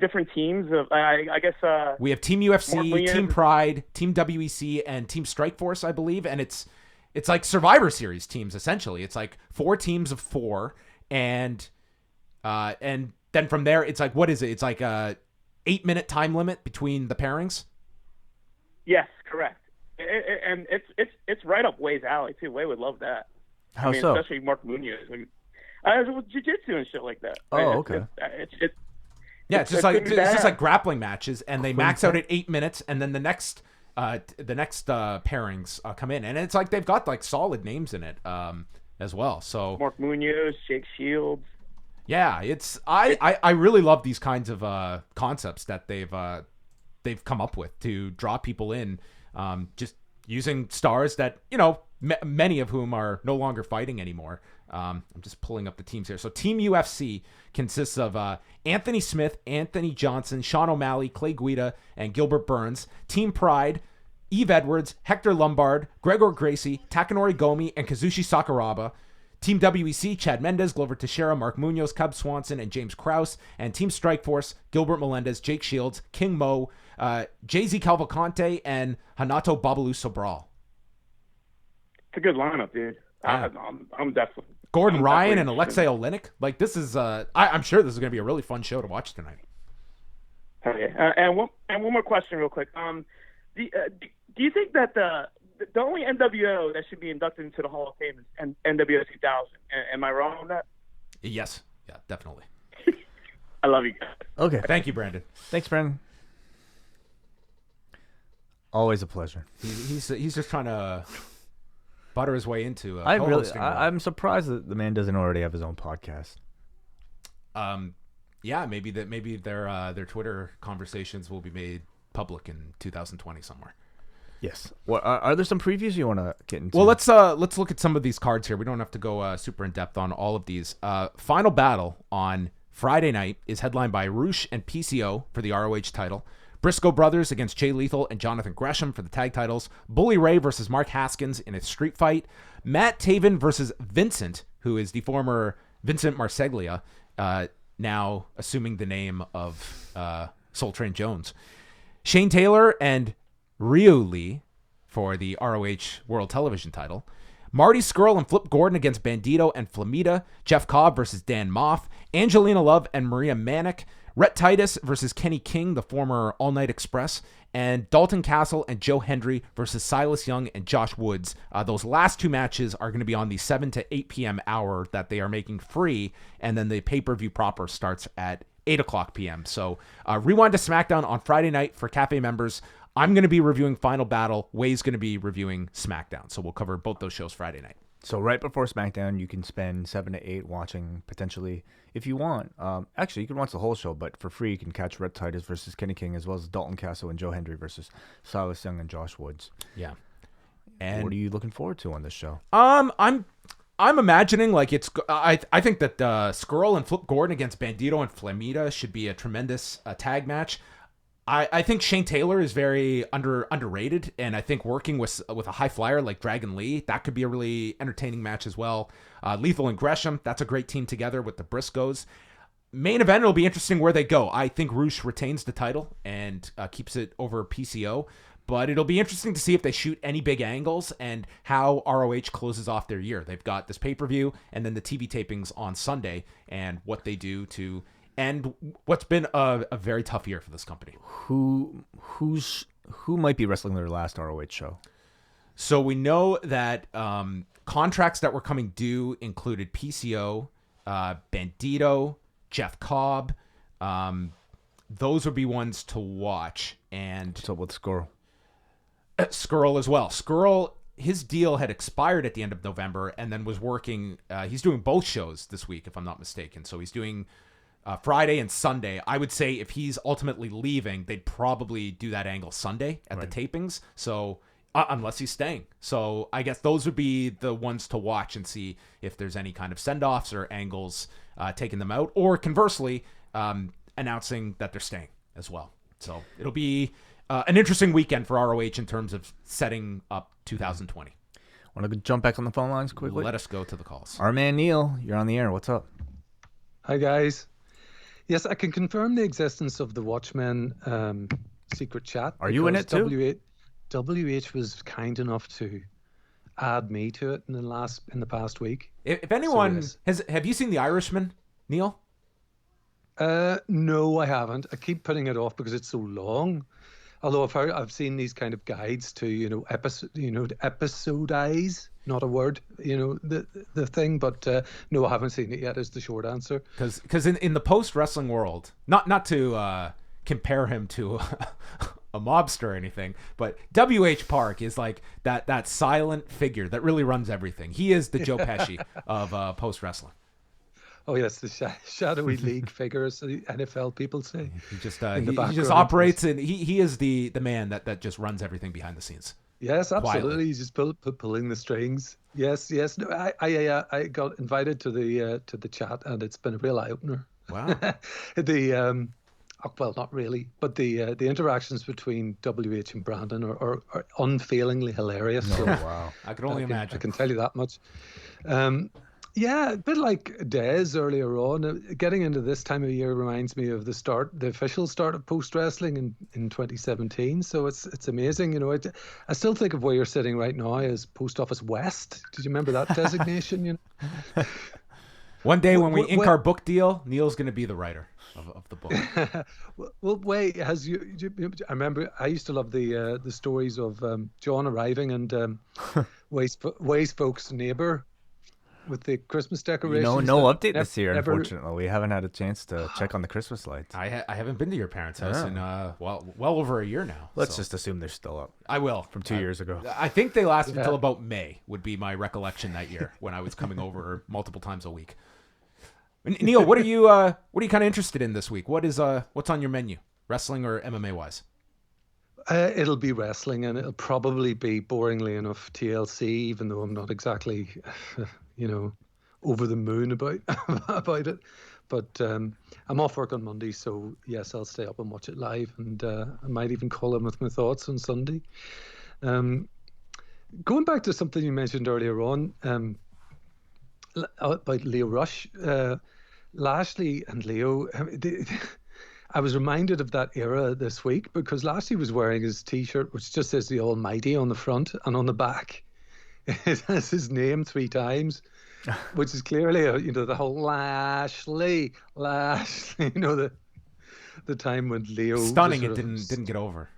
different teams of I guess we have Team UFC, Team Pride, Team WEC, and Team Strikeforce, I believe, and it's like Survivor Series teams essentially. It's like 4 teams of 4, and then from there it's like, what is it? It's like a 8-minute time limit between the pairings. Yes, correct. And it's right up Way's alley too. Way would love that. How so? Especially Mark Munoz. With jiu-jitsu and shit like that. Oh, okay. It's just like grappling matches, and they max out at 8 minutes, and then the next pairings come in, and it's like they've got like solid names in it as well. So Mark Munoz, Jake Shields. Yeah, I really love these kinds of concepts that they've come up with to draw people in, just using stars that, you know, many of whom are no longer fighting anymore. I'm just pulling up the teams here. So Team UFC consists of Anthony Smith, Anthony Johnson, Sean O'Malley, Clay Guida, and Gilbert Burns. Team Pride, Eve Edwards, Hector Lombard, Gregor Gracie, Takanori Gomi, and Kazushi Sakuraba. Team WEC, Chad Mendez, Glover Teixeira, Mark Munoz, Cub Swanson, and James Krause. And Team Strikeforce, Gilbert Melendez, Jake Shields, King Mo, Jay-Z Cavalcante, and Hanato Babalu Sobral. It's a good lineup, dude. Yeah. I'm definitely. Gordon Ryan and Alexei Olenek. Like, this is, I'm sure this is going to be a really fun show to watch tonight. Hell yeah. And one more question real quick. Do you think that the only NWO that should be inducted into the Hall of Fame is NWO 2000? Am I wrong on that? Yes. Yeah, definitely. I love you guys. Okay. Thank you, Brandon. Thanks, Brandon. Always a pleasure. He's just trying to butter his way into I'm surprised that the man doesn't already have his own podcast. Yeah, maybe their Twitter conversations will be made public in 2020 somewhere. Yes. What are there some previews you want to get into? Well, let's look at some of these cards here. We don't have to go super in depth on all of these. Final Battle on Friday night is headlined by ROH and PCO for the ROH title. Briscoe Brothers against Jay Lethal and Jonathan Gresham for the tag titles. Bully Ray versus Mark Haskins in a street fight. Matt Taven versus Vincent, who is the former Vincent Marseglia, now assuming the name of Soul Train Jones. Shane Taylor and Ryu Lee for the ROH World Television title. Marty Scurll and Flip Gordon against Bandito and Flamita. Jeff Cobb versus Dan Moff. Angelina Love and Maria Manick. Rhett Titus versus Kenny King, the former All Night Express, and Dalton Castle and Joe Hendry versus Silas Young and Josh Woods. Those last 2 matches are going to be on the 7 to 8 p.m. hour that they are making free, and then the pay-per-view proper starts at 8 o'clock p.m. So rewind to SmackDown on Friday night for Cafe members. I'm going to be reviewing Final Battle. Way's going to be reviewing SmackDown, so we'll cover both those shows Friday night. So right before SmackDown, you can spend 7 to 8 watching, potentially, if you want. Actually, you can watch the whole show, but for free, you can catch Rhett Titus versus Kenny King, as well as Dalton Castle and Joe Hendry versus Silas Young and Josh Woods. Yeah. And what are you looking forward to on this show? I'm imagining like it's. I think that Scurll and Flip Gordon against Bandito and Flamita should be a tremendous tag match. I think Shane Taylor is very underrated, and I think working with a high flyer like Dragon Lee, that could be a really entertaining match as well. Lethal and Gresham, that's a great team together with the Briscoes. Main event, it'll be interesting where they go. I think Roosh retains the title and keeps it over PCO, but it'll be interesting to see if they shoot any big angles and how ROH closes off their year. They've got this pay-per-view and then the TV tapings on Sunday, and what they do to end what's been a very tough year for this company. Who might be wrestling their last ROH show? So we know that contracts that were coming due included PCO, Bandito, Jeff Cobb. Those would be ones to watch. And so with Skrull? Skrull as well. Skrull, his deal had expired at the end of November and then was working. He's doing both shows this week, if I'm not mistaken. So he's doing Friday and Sunday. I would say if he's ultimately leaving, they'd probably do that angle Sunday at the tapings. So unless he's staying. So I guess those would be the ones to watch and see if there's any kind of send-offs or angles taking them out, or conversely, announcing that they're staying as well. So it'll be an interesting weekend for ROH in terms of setting up 2020. Want to jump back on the phone lines quickly? Let us go to the calls. Our man Neil, you're on the air. What's up? Hi, guys. Yes, I can confirm the existence of the Watchmen secret chat. Are you in it too? WH was kind enough to add me to it in the past week. If anyone have you seen The Irishman, Neil? No, I haven't. I keep putting it off because it's so long. Although I've seen these kind of guides to episodize, not a word, the thing. But no, I haven't seen it yet. Is the short answer. Because in the post wrestling world, not to compare him to a mobster or anything, but WH Park is like that silent figure that really runs everything. He is the Joe Pesci of post wrestling. Oh yes, the shadowy league figures, the NFL people say. He just operates, and he is the man that just runs everything behind the scenes. Yes, absolutely. Quietly. He's just pulling the strings. Yes. No, I got invited to the chat, and it's been a real eye opener. Wow. Well, not really, but the interactions between WH and Brandon are unfailingly hilarious. Oh, so wow. I can only imagine. I can tell you that much. Yeah, a bit like Dez earlier on. Getting into this time of year reminds me of the official start of post wrestling in 2017. So it's amazing. I still think of where you're sitting right now as Post Office West. Did you remember that designation? One day when we ink our book deal, Neil's going to be the writer of the book. Well, wait, I remember I used to love the stories of John arriving and Way's folks' neighbor with the Christmas decorations. No update this year, unfortunately. We haven't had a chance to check on the Christmas lights. I haven't been to your parents' house in well over a year now. Let's just assume they're still up. I will. From 2 years ago. I think they lasted until about May, would be my recollection that year when I was coming over multiple times a week. Neil, what are you kind of interested in this week? What's on your menu, wrestling or MMA wise? It'll be wrestling, and it'll probably be, boringly enough, TLC, even though I'm not exactly over the moon about it. But I'm off work on Monday, so yes, I'll stay up and watch it live, and I might even call in with my thoughts on Sunday. Going back to something you mentioned earlier on about Leo Rush, Lashley and Leo, I was reminded of that era this week because Lashley was wearing his T-shirt, which just says the Almighty on the front, and on the back it has his name 3 times, which is clearly the whole Lashley, the time when Leo stunning. It didn't get over.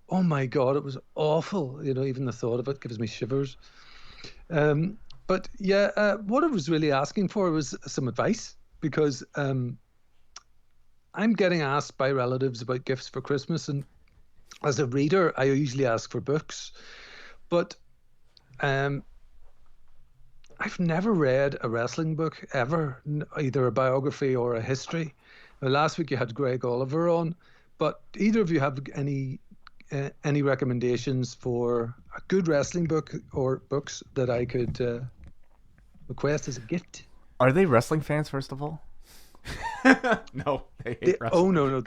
Oh my God, it was awful. Even the thought of it gives me shivers. But yeah, what I was really asking for was some advice, because I'm getting asked by relatives about gifts for Christmas, and as a reader, I usually ask for books, but I've never read a wrestling book ever, either a biography or a history. Last week you had Greg Oliver on, but either of you have any recommendations for a good wrestling book or books that I could request as a gift? Are they wrestling fans, first of all? No, they hate wrestling. Oh no,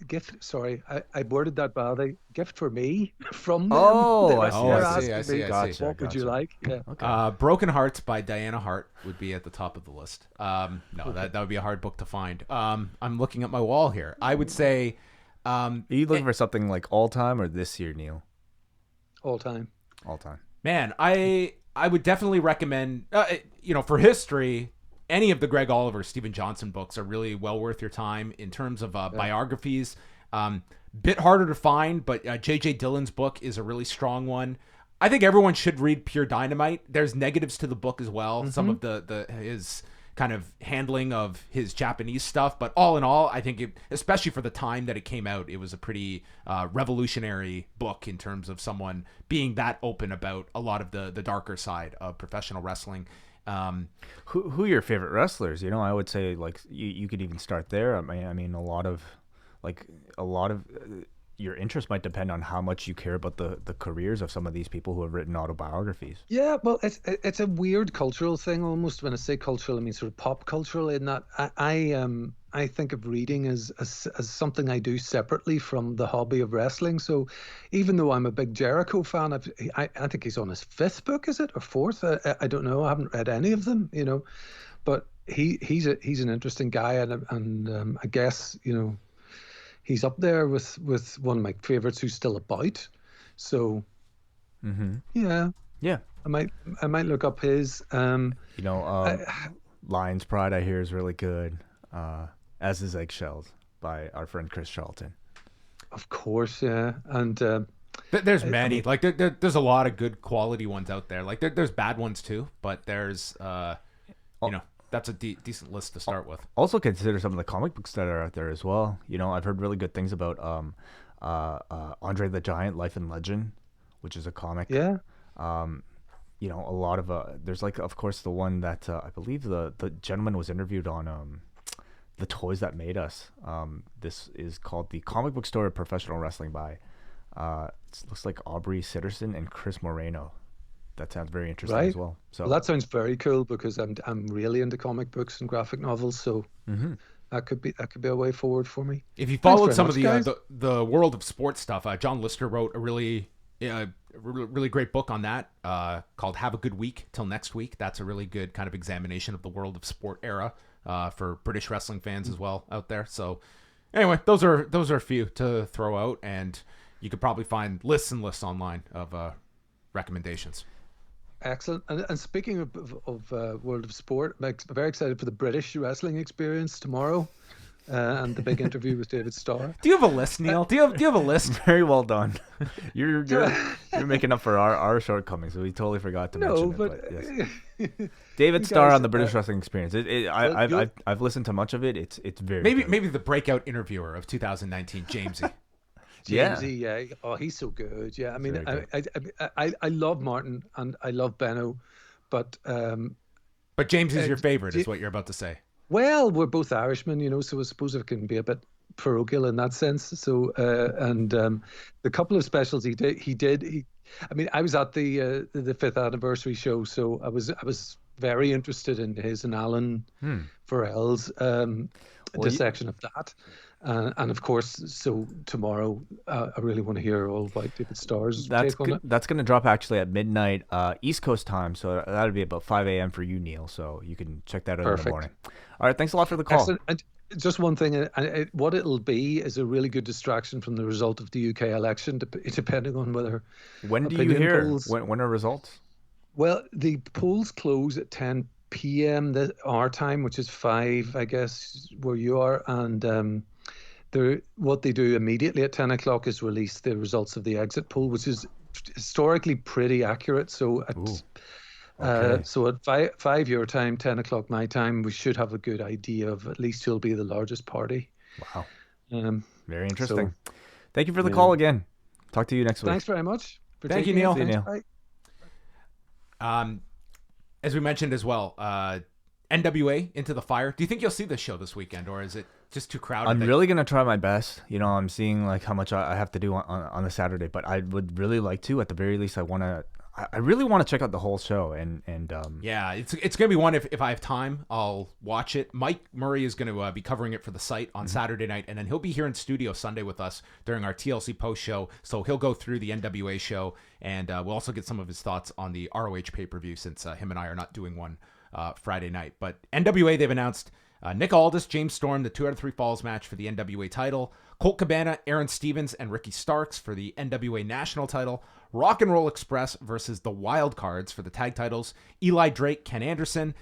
gift. Sorry, I worded that badly. Gift for me from them. Oh, I see. They're I see, asking I see, me, I Gotcha, see. what would you gotcha. like? Yeah. Okay. Broken Hearts by Diana Hart would be at the top of the list. No, that would be a hard book to find. I'm looking at my wall here. I would say, Are you looking for something like all time or this year, Neil? All time. All time. man, I would definitely recommend, for history, any of the Greg Oliver, Steven Johnson books are really well worth your time in terms of biographies. Bit harder to find, but J.J. Dillon's book is a really strong one. I think everyone should read Pure Dynamite. There's negatives to the book as well. Mm-hmm. Some of his kind of handling of his Japanese stuff, but all in all, I think especially for the time that it came out, it was a pretty revolutionary book in terms of someone being that open about a lot of the darker side of professional wrestling. Who are your favorite wrestlers? I would say like you could even start there. I mean a lot of your interest might depend on how much you care about the careers of some of these people who have written autobiographies. Yeah, well, it's a weird cultural thing almost. When I say cultural, I mean sort of pop cultural. In that I think of reading as something I do separately from the hobby of wrestling. So even though I'm a big Jericho fan, I think he's on his 5th book, is it, or 4th? I don't know. I haven't read any of them, but he's an interesting guy, and I guess he's up there with one of my favorites who's still about. So, yeah. I might look up his. Lion's Pride, I hear, is really good. As is Eggshells by our friend Chris Charlton. Of course, yeah, and there's many. Like there's a lot of good quality ones out there. Like there's bad ones too, but there's that's a decent list to start with. Also consider some of the comic books that are out there as well. I've heard really good things about Andre the Giant, Life and Legend, which is a comic. Yeah. A lot of there's like, of course, the one that I believe the gentleman was interviewed on The Toys That Made Us. This is called The Comic Book Story of Professional Wrestling by it looks like Aubrey Sitterson and Chris Moreno. That sounds very interesting as well. So that sounds very cool because I'm really into comic books and graphic novels. So that could be a way forward for me. If you followed some of the world of sports stuff, John Lister wrote a really great book on that called "Have a Good Week Till Next Week." That's a really good kind of examination of the world of sport era for British wrestling fans as well out there. So anyway, those are a few to throw out, and you could probably find lists and lists online of recommendations. Excellent. And speaking of world of sport, I'm very excited for the British wrestling experience tomorrow, and the big interview with David Starr. Do you have a list, Neil? Do you have a list? Very well done. You're making up for our shortcomings. So we totally forgot to mention it. But yes. David Starr on the British wrestling experience. I've listened to much of it. It's very maybe the breakout interviewer of 2019, Jamesy. Jamesy, yeah. Oh, he's so good. Yeah, I mean, I love Martin and I love Benno, but Jamesy's your favorite, is what you're about to say. Well, we're both Irishmen, so I suppose it can be a bit parochial in that sense. So, the couple of specials he did. I was at the 5th anniversary show, so I was very interested in his and Alan Farrell's dissection of that. And of course, so tomorrow, I really want to hear all about David Starr's take on it. That's going to drop actually at midnight East Coast time, so that'll be about 5 a.m. for you, Neil. So you can check that out in the morning. All right, thanks a lot for the call. Excellent. And just one thing, what it'll be is a really good distraction from the result of the UK election, depending on whether. When do you hear? When are results? Well, the polls close at 10 p.m. our time, which is 5, I guess, where you are, and. What they do immediately at 10 o'clock is release the results of the exit poll, which is historically pretty accurate. So at 5 your time, 10 o'clock my time, we should have a good idea of at least who'll be the largest party. Wow. Very interesting. So, thank you for the call again. Talk to you next week. Thanks very much. Thank you, Neil. Neil. As we mentioned as well, NWA Into the Fire. Do you think you'll see this show this weekend, or is it just too crowded? I'm really going to try my best. I'm seeing like how much I have to do on the Saturday, but I would really like to. At the very least, I want I really want to check out the whole show, and yeah, it's gonna be one. If I have time, I'll watch it. Mike Murray is gonna be covering it for the site on Saturday night, and then he'll be here in studio Sunday with us during our TLC post show. So he'll go through the NWA show, and we'll also get some of his thoughts on the ROH pay-per-view, since him and I are not doing one Friday night. But NWA, they've announced Nick Aldis, James Storm, the 2 out of 3 falls match for the NWA title. Colt Cabana, Aaron Stevens, and Ricky Starks for the NWA national title. Rock and Roll Express versus the Wild Cards for the tag titles. Eli Drake, Ken Anderson,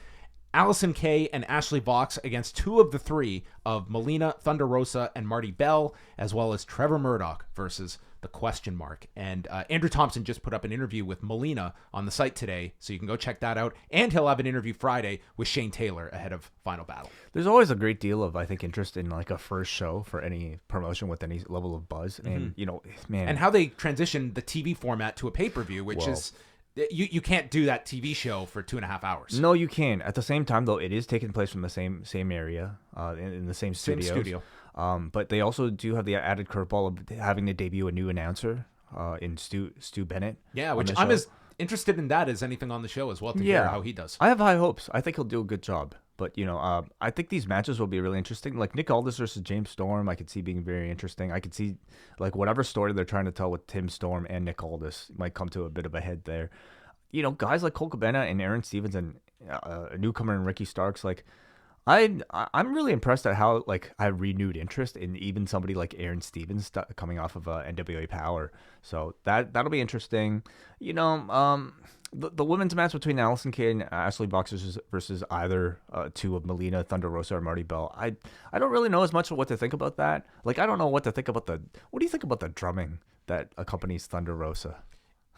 Allison Kay, and Ashley Vox against 2 of the 3 of Melina, Thunder Rosa, and Marty Bell, as well as Trevor Murdoch versus the Question Mark. And Andrew Thompson just put up an interview with Melina on the site today, so you can go check that out. And he'll have an interview Friday with Shane Taylor ahead of Final Battle. There's always a great deal of, I think, interest in like a first show for any promotion with any level of buzz. And, you know, man. And how they transitioned the TV format to a pay-per-view, which is... You can't do that TV show for 2.5 hours. No, you can. At the same time, though, it is taking place from the same area, in the same studio. But they also do have the added curveball of having to debut a new announcer in Stu Bennett. Yeah, which I'm as interested in that as anything on the show as well to hear how he does. I have high hopes. I think he'll do a good job. But, you know, I think these matches will be really interesting. Like Nick Aldis versus James Storm, I could see being very interesting. I could see, like, whatever story they're trying to tell with Tim Storm and Nick Aldis might come to a bit of a head there. You know, guys like Colt Cabana and Aaron Stevens and a newcomer in Ricky Starks, like, I'm really impressed at how, like, I have renewed interest in even somebody like Aaron Stevens coming off of NWA Power. So that'll be interesting. You know, the women's match between Allison Kay and Ashley Vox versus either 2 of Melina, Thunder Rosa, or Marty Bell. I don't really know as much of what to think about that. Like, I don't know what to think about what do you think about the drumming that accompanies Thunder Rosa?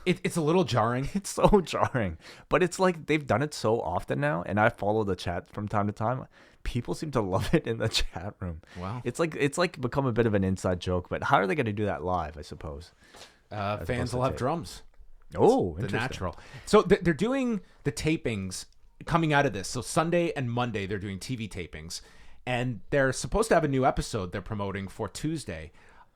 It's a little jarring. It's so jarring. But it's like they've done it so often now, and I follow the chat from time to time. People seem to love it in the chat room. Wow. It's like become a bit of an inside joke, but how are they going to do that live, I suppose? Fans will have drums. Oh, the natural. So they're doing the tapings coming out of this. So Sunday and Monday they're doing TV tapings, and they're supposed to have a new episode they're promoting for Tuesday.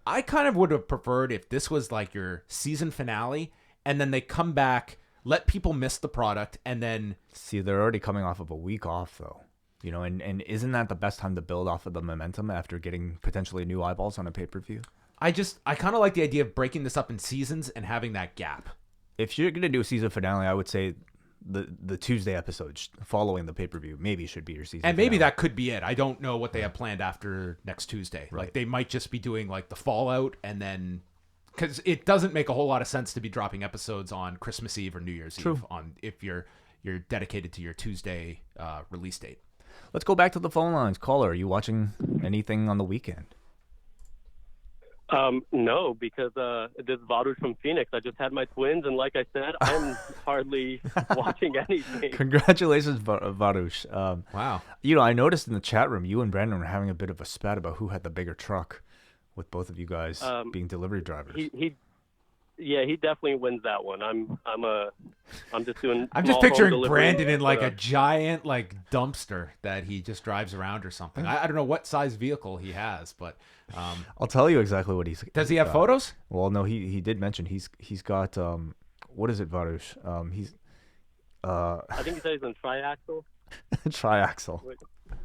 I kind of would have preferred if this was like your season finale, and then they come back, let people miss the product, and then... See, they're already coming off of a week off, though. You know, and isn't that the best time to build off of the momentum after getting potentially new eyeballs on a pay-per-view? I kind of like the idea of breaking this up in seasons and having that gap. If you're going to do a season finale, I would say the Tuesday episode following the pay-per-view maybe should be your season and maybe finale. that could be it. I don't know what they have planned after next Tuesday. Right. Like, they might just be doing, like, the Fallout, and then... Because it doesn't make a whole lot of sense to be dropping episodes on Christmas Eve or New Year's Eve if you're dedicated to your Tuesday release date. Let's go back to the phone lines. Caller, are you watching anything on the weekend? No, because this is Varush from Phoenix. I just had my twins, and like I said, I'm hardly watching anything. Congratulations, Varush. Wow. You know, I noticed in the chat room, you and Brandon were having a bit of a spat about who had the bigger truck, with both of you guys being delivery drivers. He definitely wins that one. I'm just doing. I'm just picturing Brandon in like a giant like dumpster that he just drives around or something. I don't know what size vehicle he has, but I'll tell you exactly what he's. Does he have photos? Well, no, he did mention he's got what is it, Varush? He's I think he said he's on triaxle. Triaxle.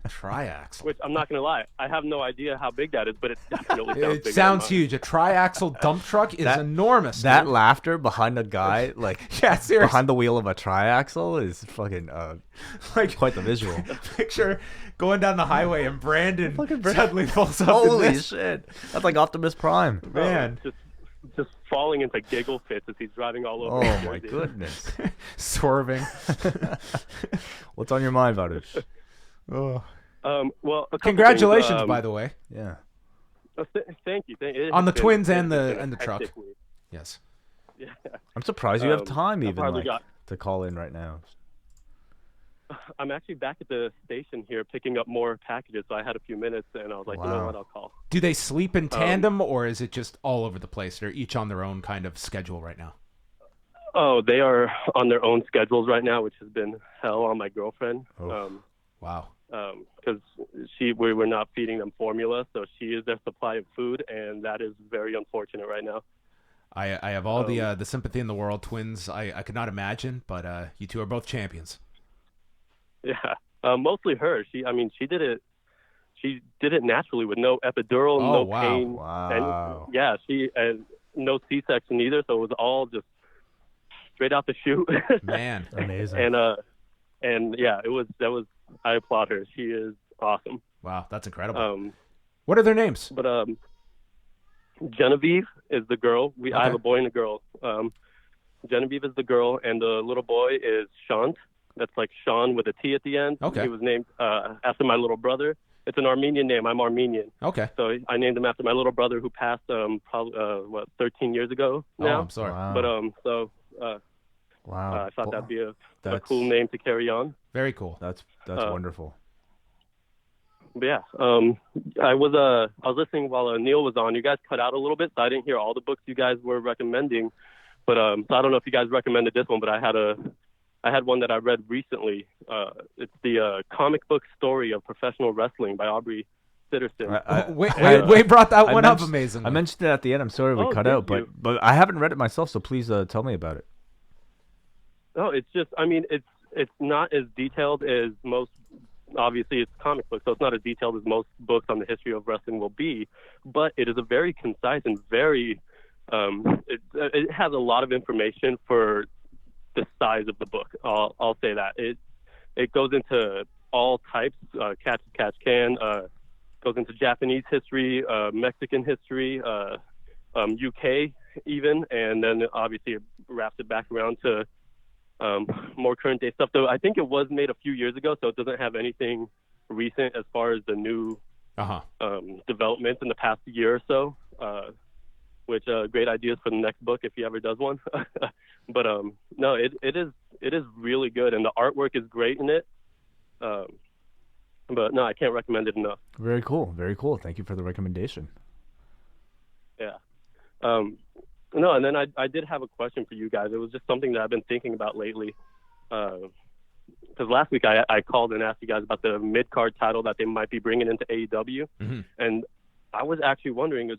Triaxle. Which I'm not gonna lie, I have no idea how big that is, but it definitely sounds big. It sounds huge. A triaxle dump truck is enormous. That dude. laughter behind a guy like yeah, seriously. behind the wheel of a triaxle is fucking like quite the visual. Picture going down the highway and Brandon suddenly falls up. Holy shit! That's like Optimus Prime, man. Just falling into giggle fits as he's driving all over. Oh my goodness! Swerving. What's on your mind, Varush? Oh. Well, congratulations, by the way. Yeah. Thank you. On the twins and the truck. Yes. Yeah. I'm surprised you have time even got to call in right now. I'm actually back at the station here picking up more packages, so I had a few minutes, and I was like, you know what, I'll call. Do they sleep in tandem, or is it just all over the place? They're each on their own kind of schedule right now. Oh, they are on their own schedules right now, which has been hell on my girlfriend. Wow. Because we're not feeding them formula, so she is their supply of food, and that is very unfortunate right now. I have all the sympathy in the world. Twins, I could not imagine, but you two are both champions. Yeah, mostly her. She did it. She did it naturally with no epidural, no pain. Wow. And yeah, no C-section either. So it was all just straight out the chute. Man, amazing. And yeah, that was. I applaud her. She is awesome. Wow, that's incredible. What are their names? But Genevieve is the girl. I have a boy and a girl. Genevieve is the girl, and the little boy is Shant. That's like Sean with a T at the end. Okay. He was named after my little brother. It's an Armenian name. I'm Armenian. Okay. So I named him after my little brother who passed 13 years ago now. Oh, I'm sorry. Wow. But wow. I thought that'd be a cool name to carry on. Very cool. That's wonderful. But yeah, I was listening while Neil was on. You guys cut out a little bit, so I didn't hear all the books you guys were recommending. But so I don't know if you guys recommended this one, but I had one that I read recently. It's the comic book story of professional wrestling by Aubrey Sitterson. Wade brought that one up. Amazing. I mentioned it at the end. I'm sorry we cut out, but I haven't read it myself, so please tell me about it. Oh, it's just, it's not as detailed as most. Obviously, it's comic book, so it's not as detailed as most books on the history of wrestling will be. But it is a very concise and very. It has a lot of information for the size of the book. I'll say that it goes into all types, catch can, goes into Japanese history, Mexican history, UK even, and then obviously it wraps it back around to more current day stuff. Though I think it was made a few years ago, so it doesn't have anything recent as far as the new developments in the past year or so. Which great ideas for the next book if he ever does one. But no, it is really good, and the artwork is great in it. But no, I can't recommend it enough. Very cool. Thank you for the recommendation. Yeah. No, and then I did have a question for you guys. It was just something that I've been thinking about lately. Because last week I called and asked you guys about the mid-card title that they might be bringing into AEW. Mm-hmm. And I was actually wondering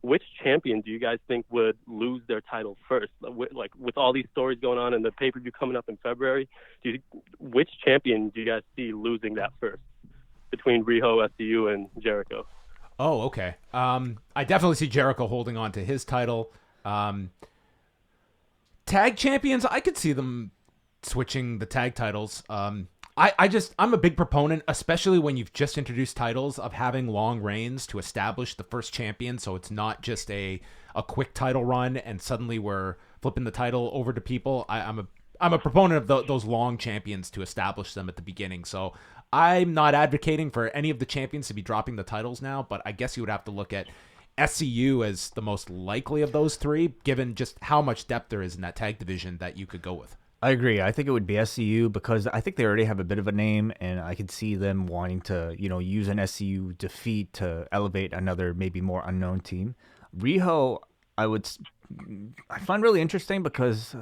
which champion do you guys think would lose their title first? With all these stories going on and the pay-per-view coming up in February, which champion do you guys see losing that first between Riho, SCU, and Jericho? Oh, okay. I definitely see Jericho holding on to his title. Tag champions, I could see them switching the tag titles. I'm a big proponent, especially when you've just introduced titles, of having long reigns to establish the first champion, so it's not just a quick title run and suddenly we're flipping the title over to people. I'm a proponent of those long champions to establish them at the beginning. So I'm not advocating for any of the champions to be dropping the titles now, but I guess you would have to look at SCU as the most likely of those three, given just how much depth there is in that tag division that you could go with. I agree. I think it would be SCU because I think they already have a bit of a name, and I could see them wanting to, use an SCU defeat to elevate another maybe more unknown team. Riho, I find really interesting because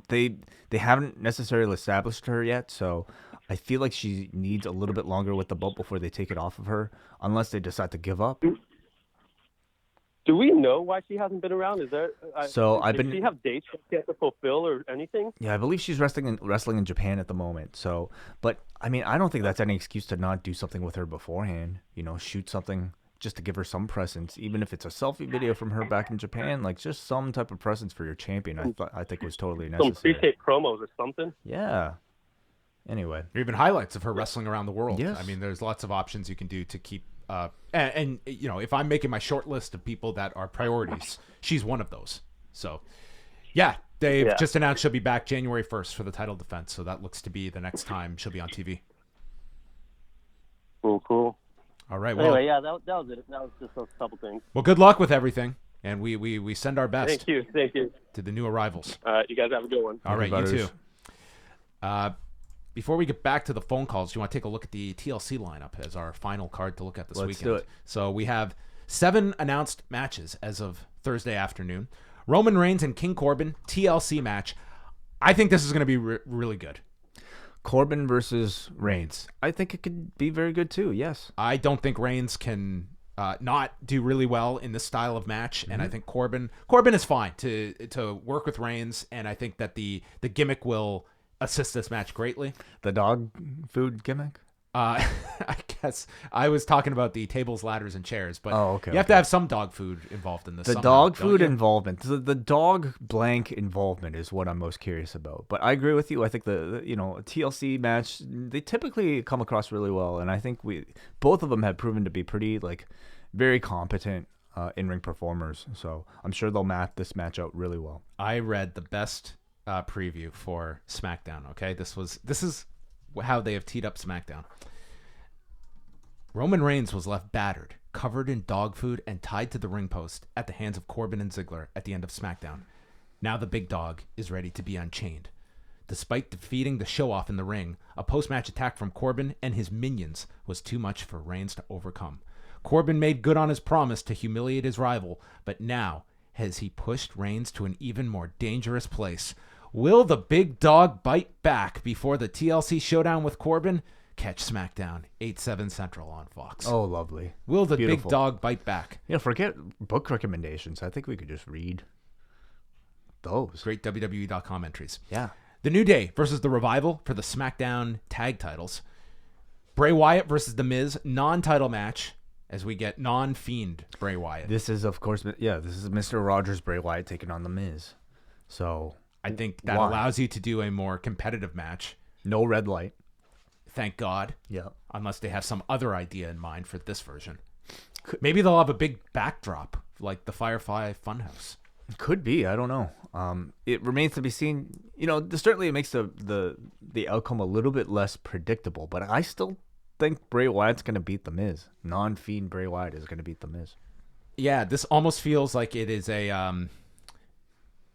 they haven't necessarily established her yet, so I feel like she needs a little bit longer with the belt before they take it off of her, unless they decide to give up. Do we know why she hasn't been around? Is there? Does she have dates she has to fulfill or anything? Yeah, I believe she's wrestling in Japan at the moment. So, but I mean, I don't think that's any excuse to not do something with her beforehand. Shoot something just to give her some presence, even if it's a selfie video from her back in Japan. Like just some type of presence for your champion. I think was totally necessary. Some pre-tape promos or something. Yeah. Anyway, or even highlights of her wrestling around the world. Yes. I mean, there's lots of options you can do to keep. And if I'm making my short list of people that are priorities, she's one of those. So, yeah, they've just announced she'll be back January 1st for the title defense. So that looks to be the next time she'll be on TV. Cool. All right. Well, anyway, yeah, that was it. That was just a couple things. Well, good luck with everything, and we send our best. Thank you to the new arrivals. You guys have a good one. All right, you too. Before we get back to the phone calls, do you want to take a look at the TLC lineup as our final card to look at this weekend? Let's do it. So we have 7 announced matches as of Thursday afternoon. Roman Reigns and King Corbin, TLC match. I think this is going to be really good. Corbin versus Reigns. I think it could be very good too, yes. I don't think Reigns can not do really well in this style of match, and I think Corbin is fine to work with Reigns, and I think that the gimmick will assist this match greatly. The dog food gimmick? I guess I was talking about the tables, ladders, and chairs, but you have to have some dog food involved in this. The somehow, dog food involvement, the dog blank involvement is what I'm most curious about. But I agree with you. I think the TLC match, they typically come across really well, and I think both of them have proven to be pretty very competent in-ring performers. So I'm sure they'll map this match out really well. I read the best preview for SmackDown. Okay, this is how they have teed up SmackDown. Roman Reigns was left battered, covered in dog food, and tied to the ring post at the hands of Corbin and Ziggler at the end of SmackDown. Now the big dog is ready to be unchained. Despite defeating the show-off in the ring, a post-match attack from Corbin and his minions was too much for Reigns to overcome. Corbin made good on his promise to humiliate his rival, but now has he pushed Reigns to an even more dangerous place. Will the big dog bite back before the TLC showdown with Corbin? Catch SmackDown, 8/7 Central on Fox. Oh, lovely. Will the Beautiful. big dog bite back? Forget book recommendations. I think we could just read those. Great WWE.com entries. Yeah. The New Day versus The Revival for the SmackDown tag titles. Bray Wyatt versus The Miz, non-title match, as we get non-Fiend Bray Wyatt. This is, of course, this is Mr. Rogers Bray Wyatt taking on The Miz. So I think that allows you to do a more competitive match. No red light. Thank God. Yeah. Unless they have some other idea in mind for this version. Maybe they'll have a big backdrop like the Firefly Funhouse. Could be. I don't know. It remains to be seen. Certainly it makes the outcome a little bit less predictable, but I still think Bray Wyatt's going to beat The Miz. Non-Fiend Bray Wyatt is going to beat The Miz. Yeah, this almost feels like it is a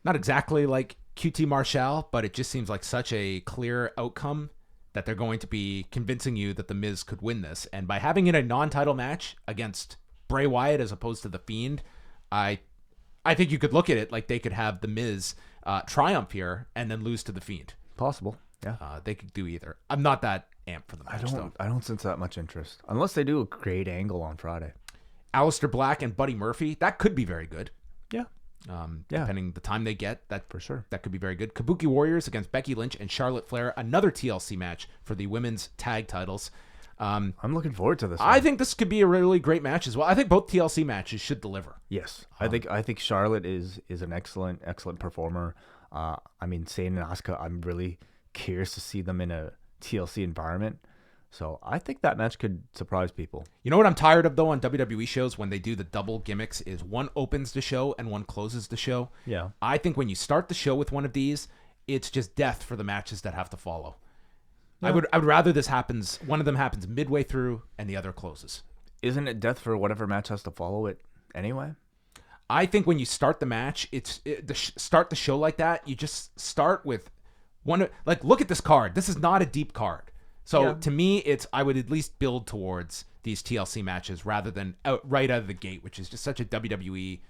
not exactly like QT Marshall, but it just seems like such a clear outcome that they're going to be convincing you that The Miz could win this. And by having it a non-title match against Bray Wyatt as opposed to The Fiend, I think you could look at it like they could have The Miz triumph here and then lose to The Fiend. Possible, yeah. They could do either. I'm not that amped for the match, though. I don't sense that much interest. Unless they do a great angle on Friday. Aleister Black and Buddy Murphy, that could be very good. Yeah. Depending the time they get, that for sure. That could be very good. Kabuki Warriors against Becky Lynch and Charlotte Flair, another TLC match for the women's tag titles. I'm looking forward to this. I think this could be a really great match as well. I think both TLC matches should deliver. Yes, I think Charlotte is an excellent performer. Sane and Asuka, I'm really curious to see them in a TLC environment. So I think that match could surprise people. You know what I'm tired of, though, on WWE shows when they do the double gimmicks is one opens the show and one closes the show. Yeah. I think when you start the show with one of these, it's just death for the matches that have to follow. Yeah. I would rather one of them happens midway through and the other closes. Isn't it death for whatever match has to follow it anyway? I think when you start the match, start the show like that, you just start with look at this card. This is not a deep card. So to me, I would at least build towards these TLC matches rather than right out of the gate, which is just such a WWE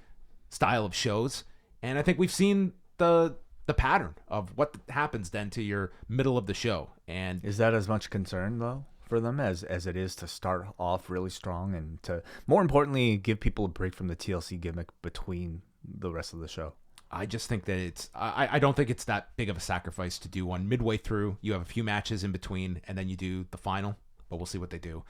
style of shows. And I think we've seen the pattern of what happens then to your middle of the show. And is that as much concern though for them as it is to start off really strong and to more importantly give people a break from the TLC gimmick between the rest of the show? I just think that I don't think it's that big of a sacrifice to do one midway through. You have a few matches in between, and then you do the final, but we'll see what they do.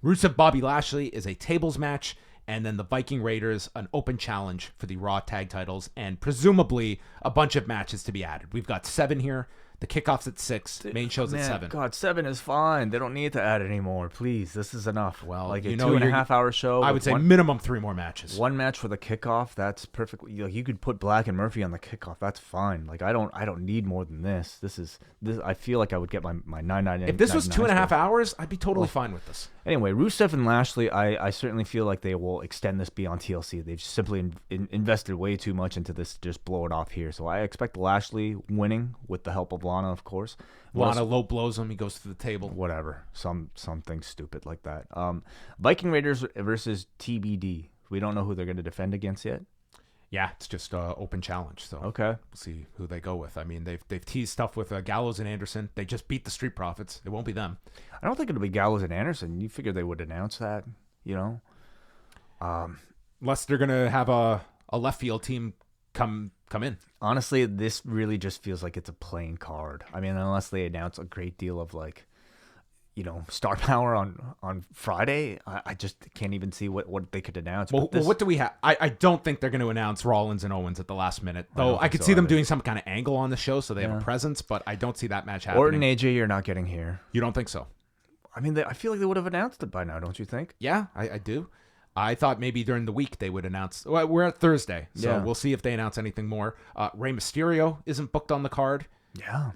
Rusev Bobby Lashley is a tables match, and then the Viking Raiders, an open challenge for the Raw tag titles, and presumably a bunch of matches to be added. We've got 7 here. The kickoff's at 6. Main show's at 7. God, 7 is fine. They don't need to add any more. Please, this is enough. Well, like a 2.5-hour show. I would say minimum 3 more matches. One match for the kickoff. That's perfect. You could put Black and Murphy on the kickoff. That's fine. Like I don't need more than this. This. I feel like I would get my 9.99. If this was 2.5 hours, I'd be totally fine with this. Anyway, Rusev and Lashley, I certainly feel like they will extend this beyond TLC. They've simply invested way too much into this to just blow it off here. So I expect Lashley winning with the help of Lana, of course. Lana low blows him. He goes to the table. Whatever. Something stupid like that. Viking Raiders versus TBD. We don't know who they're going to defend against yet. Yeah, it's just an open challenge. So okay, we'll see who they go with. I mean, they've teased stuff with Gallows and Anderson. They just beat the Street Profits. It won't be them. I don't think it'll be Gallows and Anderson. You figure they would announce that, Unless they're gonna have a left field team come in. Honestly, this really just feels like it's a plain card. I mean, unless they announce a great deal of like, star power on Friday, I just can't even see what they could announce. Well, what do we have? I don't think they're going to announce Rollins and Owens at the last minute, though. I could see them doing some kind of angle on the show so they have a presence, but I don't see that match happening. Orton AJ, you're not getting here. You don't think so? I mean, I feel like they would have announced it by now, don't you think? Yeah, I do. I thought maybe during the week they would announce. Well, we're at Thursday, so we'll see if they announce anything more. Rey Mysterio isn't booked on the card. Yeah.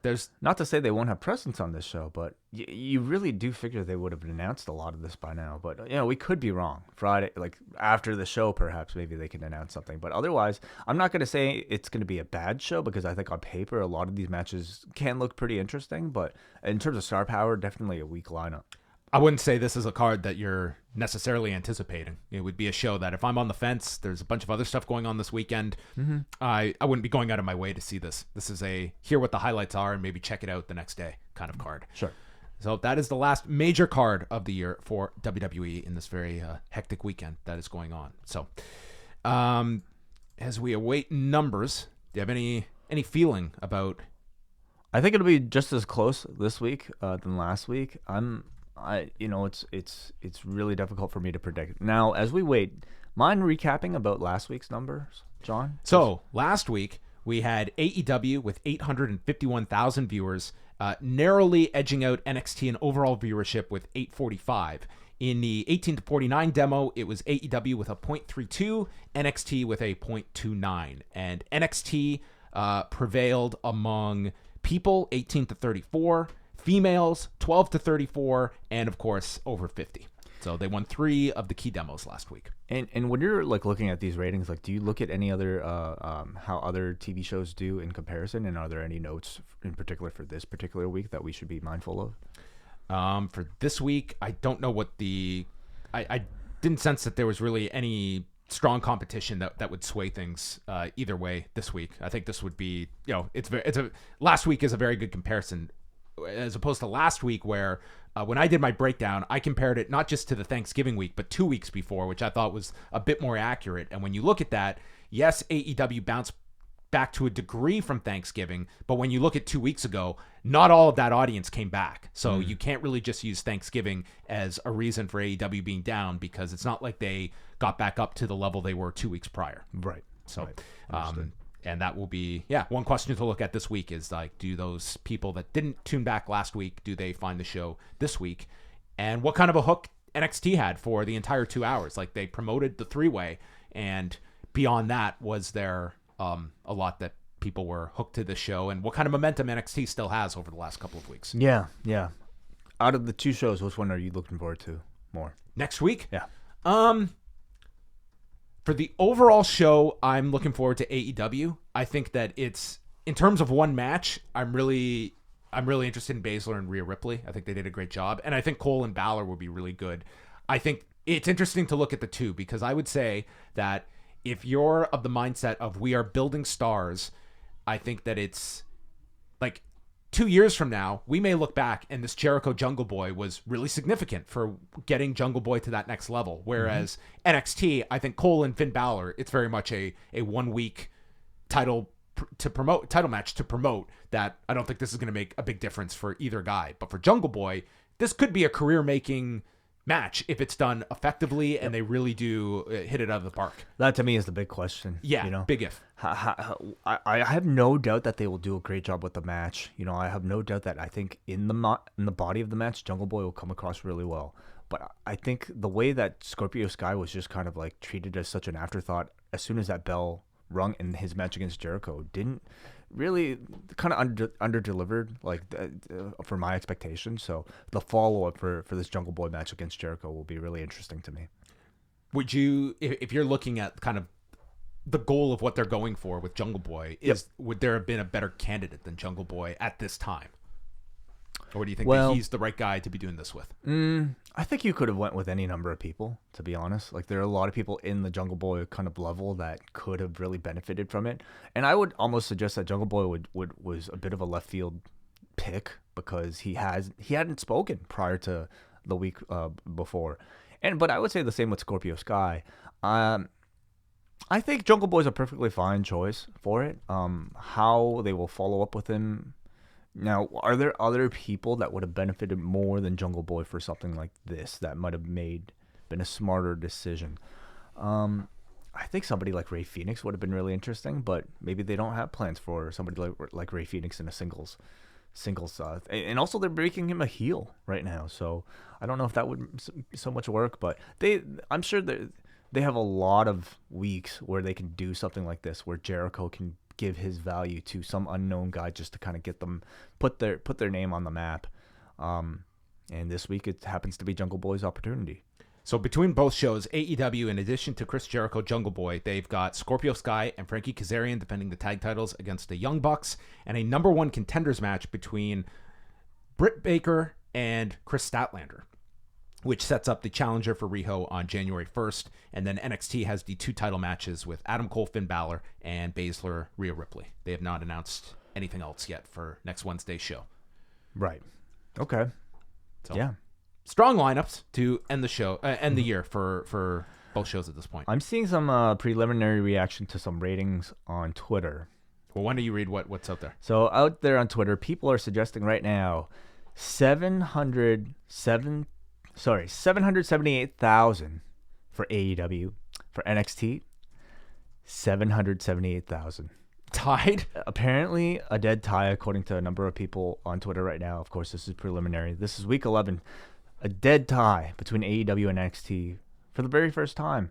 There's not to say they won't have presence on this show, but you really do figure they would have announced a lot of this by now. But we could be wrong. Friday, like after the show, perhaps maybe they can announce something. But otherwise, I'm not going to say it's going to be a bad show because I think on paper a lot of these matches can look pretty interesting. But in terms of star power, definitely a weak lineup. I wouldn't say this is a card that you're necessarily anticipating. It would be a show that if I'm on the fence, there's a bunch of other stuff going on this weekend. Mm-hmm. I wouldn't be going out of my way to see this. This is a hear what the highlights are and maybe check it out the next day kind of card. Sure. So that is the last major card of the year for WWE in this very hectic weekend that is going on. So as we await numbers, do you have any feeling about? I think it'll be just as close this week than last week. It's really difficult for me to predict. Now, as we wait, mind recapping about last week's numbers, John? So, last week, we had AEW with 851,000 viewers, narrowly edging out NXT in overall viewership with 845. In the 18 to 49 demo, it was AEW with a 0.32, NXT with a 0.29. And NXT prevailed among people 18 to 34, females 12 to 34, and of course over 50. So they won 3 of the key demos last week. And when you're like looking at these ratings, like do you look at any other how other TV shows do in comparison, and are there any notes in particular for this particular week that we should be mindful of? For this week, I don't know what I didn't sense that there was really any strong competition that would sway things either way this week. I think this would be, last week is a very good comparison as opposed to last week where when I did my breakdown, I compared it not just to the Thanksgiving week, but 2 weeks before, which I thought was a bit more accurate. And when you look at that, yes, AEW bounced back to a degree from Thanksgiving, but when you look at 2 weeks ago, not all of that audience came back. So you can't really just use Thanksgiving as a reason for AEW being down, because it's not like they got back up to the level they were 2 weeks prior. Right. So, and that will be, one question to look at this week is like, do those people that didn't tune back last week, do they find the show this week? And what kind of a hook NXT had for the entire 2 hours? Like they promoted the 3-way, and beyond that, was there a lot that people were hooked to the show, and what kind of momentum NXT still has over the last couple of weeks? Yeah. Out of the 2 shows, which one are you looking forward to more? Next week? Yeah. For the overall show, I'm looking forward to AEW. I think that it's, in terms of one match, I'm really interested in Baszler and Rhea Ripley. I think they did a great job. And I think Cole and Balor will be really good. I think it's interesting to look at the 2, because I would say that if you're of the mindset of we are building stars, I think that it's like 2 years from now, we may look back and this Jericho Jungle Boy was really significant for getting Jungle Boy to that next level. Whereas NXT, I think Cole and Finn Balor, it's very much a 1 week title match to promote that. I don't think this is going to make a big difference for either guy. But for Jungle Boy, this could be a career-making match if it's done effectively and they really do hit it out of the park. That to me is the big question. Yeah, big if. I have no doubt that they will do a great job with the match. I have no doubt that I think in the body of the match, Jungle Boy will come across really well. But I think the way that Scorpio Sky was just kind of like treated as such an afterthought as soon as that bell rung in his match against Jericho didn't really kind of under-delivered for my expectations. So the follow-up for this Jungle Boy match against Jericho will be really interesting to me. Would you, if you're looking at kind of the goal of what they're going for with Jungle Boy, would there have been a better candidate than Jungle Boy at this time? Or do you think that he's the right guy to be doing this with? I think you could have went with any number of people, to be honest. Like, there are a lot of people in the Jungle Boy kind of level that could have really benefited from it. And I would almost suggest that Jungle Boy was a bit of a left field pick, because he hadn't spoken prior to the week before. But I would say the same with Scorpio Sky. I think Jungle Boy's a perfectly fine choice for it. How they will follow up with him. Now, are there other people that would have benefited more than Jungle Boy for something like this that might have been a smarter decision? I think somebody like Rey Fenix would have been really interesting, but maybe they don't have plans for somebody like Rey Fenix in a singles. And also they're making him a heel right now, so I don't know if that would so much work. But I'm sure they have a lot of weeks where they can do something like this, where Jericho can give his value to some unknown guy just to kind of get them put their name on the map. And this week it happens to be Jungle Boy's opportunity. So between both shows, AEW, in addition to Chris Jericho, Jungle Boy, they've got Scorpio Sky and Frankie Kazarian defending the tag titles against the Young Bucks, and a number one contenders match between Britt Baker and Chris Statlander, which sets up the challenger for Riho on January 1st. And then NXT has the 2 title matches with Adam Cole, Finn Balor, and Baszler, Rhea Ripley. They have not announced anything else yet for next Wednesday's show. Right. Okay. So, yeah. Strong lineups to end the show, end the year for both shows at this point. I'm seeing some preliminary reaction to some ratings on Twitter. Well, why don't you read what's out there? So out there on Twitter, people are suggesting right now 778,000 for AEW. For NXT, 778,000. Tied? Apparently a dead tie, according to a number of people on Twitter right now. Of course, this is preliminary. This is week 11. A dead tie between AEW and NXT for the very first time.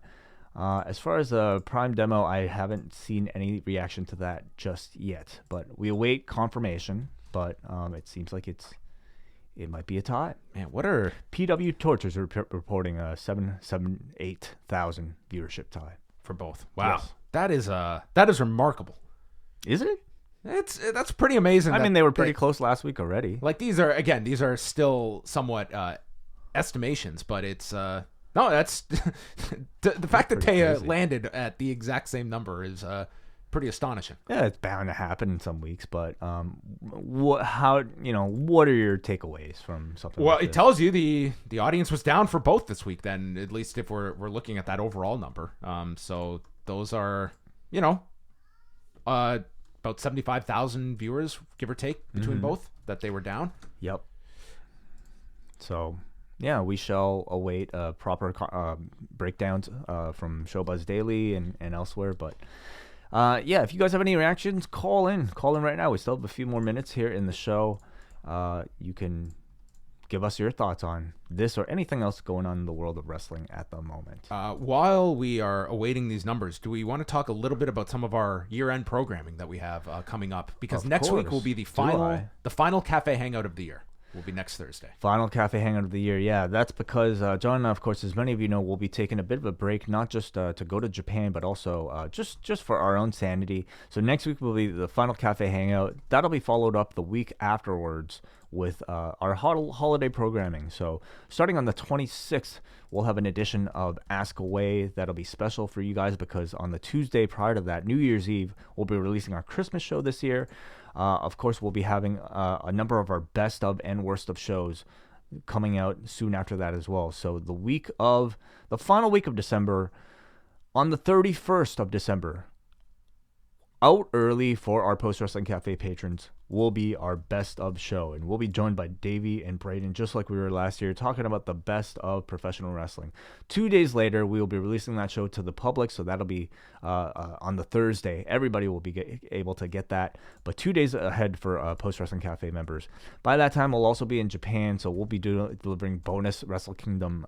As far as the Prime demo, I haven't seen any reaction to that just yet. But we await confirmation. But it seems like it might be a tie. Man, what are PW Tortures reporting a 778,000 viewership tie for both? Wow, yes. That is remarkable. Is it? That's pretty amazing. I mean, they were pretty close last week already. Like these are still somewhat estimations, but it's no, that's the fact that they landed at the exact same number is pretty astonishing. Yeah, it's bound to happen in some weeks, but what are your takeaways from something? Well, like it this? tells you the audience was down for both this week. Then, at least if we're looking at that overall number. So those are about 75,000 viewers, give or take, between both that they were down. Yep. So yeah, we shall await proper breakdowns from Showbuzz Daily and elsewhere, but. Yeah, if you guys have any reactions, call in right now. We still have a few more minutes here in the show. You can give us your thoughts on this or anything else going on in the world of wrestling at the moment. While we are awaiting these numbers, do we want to talk a little bit about some of our year-end programming that we have coming up? Because next week will be the final Café Hangout of the year. Will be next Thursday. Final Café Hangout of the year. Yeah, that's because John, of course, as many of you know, will be taking a bit of a break, not just to go to Japan, but also just for our own sanity. So next week will be the Final Café Hangout. That'll be followed up the week afterwards with our holiday programming. So starting on the 26th, we'll have an edition of Ask Away that'll be special for you guys because on the Tuesday prior to that, New Year's Eve, we'll be releasing our Christmas show this year. Of course, we'll be having a number of our best of and worst of shows coming out soon after that as well. So the final week of December, on the 31st of December, out early for our Post Wrestling Cafe patrons will be our best of show, and we'll be joined by Davey and Braden, just like we were last year, talking about the best of professional wrestling. 2 days later, we will be releasing that show to the public, so that'll be on the Thursday. Everybody will be able to get that, but 2 days ahead for Post Wrestling Cafe members. By that time, we'll also be in Japan, so we'll be delivering bonus Wrestle Kingdom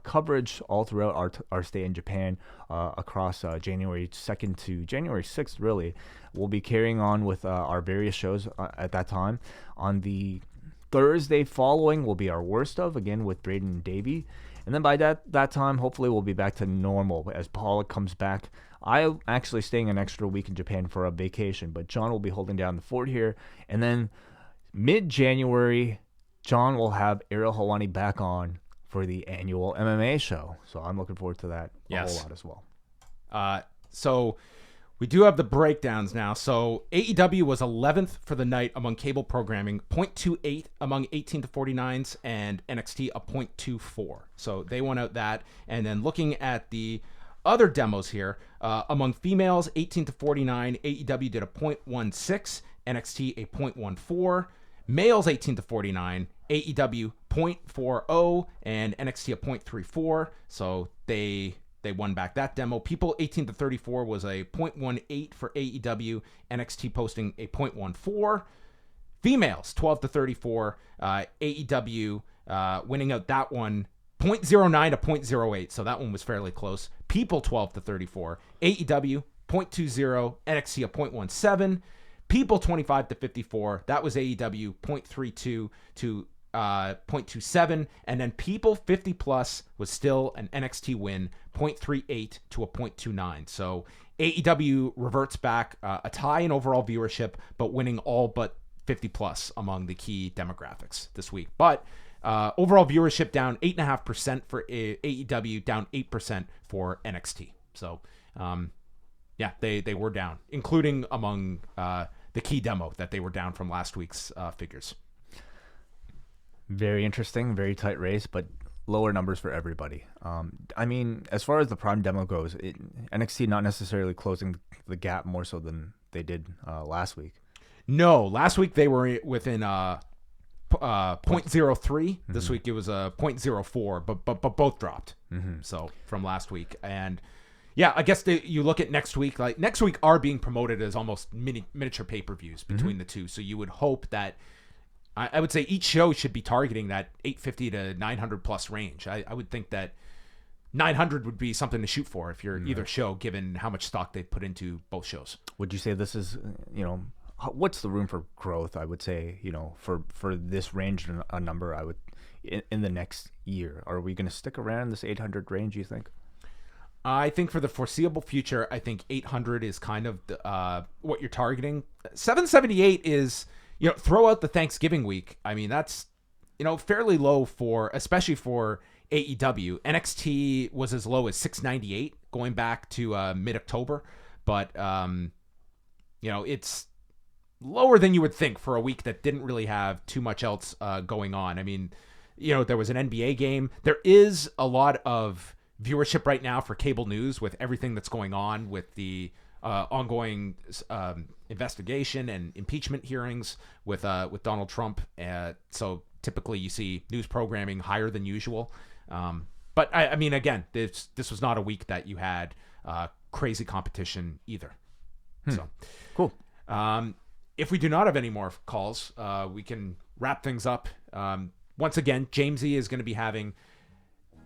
coverage all throughout our stay in Japan across January 2nd to January 6th, really. We'll be carrying on with our various shows at that time. On the Thursday following will be our worst of, again with Braden and Davey. And then by that time, hopefully we'll be back to normal as Pollock comes back. I'm actually staying an extra week in Japan for a vacation, but John will be holding down the fort here. And then mid-January, John will have Ariel Helwani back on for the annual MMA show. So I'm looking forward to that a whole lot as well. So We do have the breakdowns now. So AEW was 11th for the night among cable programming, 0.28 among 18 to 49s, and NXT a 0.24. So they won out that. And then looking at the other demos here, among females 18 to 49, AEW did a 0.16, NXT a 0.14. Males 18 to 49, AEW 0.40, and NXT a 0.34. So they won back that demo. People 18 to 34 was a 0.18 for AEW, NXT posting a 0.14. Females 12 to 34, AEW winning out that one 0.09 to 0.08. So that one was fairly close. People 12 to 34, AEW 0.20, NXT a 0.17. People 25 to 54, that was AEW 0.32 to 0.27, and then people 50 plus was still an NXT win, 0.38 to a 0.29. So AEW reverts back a tie in overall viewership, but winning all but 50 plus among the key demographics this week. But overall viewership down 8.5% for AEW, down 8% for NXT. So yeah, they were down, including among the key demo that they were down from last week's figures. Very interesting, very tight race, but lower numbers for everybody. I mean, as far as the Prime demo goes, NXT not necessarily closing the gap more so than they did last week. No, last week they were within 0.03. This week it was a 0.04, but both dropped. So from last week. And yeah, I guess you look at next week. Like next week are being promoted as almost miniature pay-per-views between the two. So you would hope that I would say each show should be targeting that 850 to 900 plus range. I would think that 900 would be something to shoot for if you're either show, given how much stock they've put into both shows. Would you say this is, what's the room for growth? I would say, for this range a number, I would in the next year. Are we going to stick around this 800 range, you think? I think for the foreseeable future, I think 800 is kind of what you're targeting. 778 is, throw out the Thanksgiving week. I mean, that's, fairly low especially for AEW. NXT was as low as 698 going back to mid-October. But, it's lower than you would think for a week that didn't really have too much else going on. I mean, there was an NBA game. There is a lot of viewership right now for cable news with everything that's going on with the ongoing investigation and impeachment hearings with Donald Trump. So typically you see news programming higher than usual. But I mean, again, this was not a week that you had crazy competition either. So cool. If we do not have any more calls, we can wrap things up. Once again, Jamesy is going to be having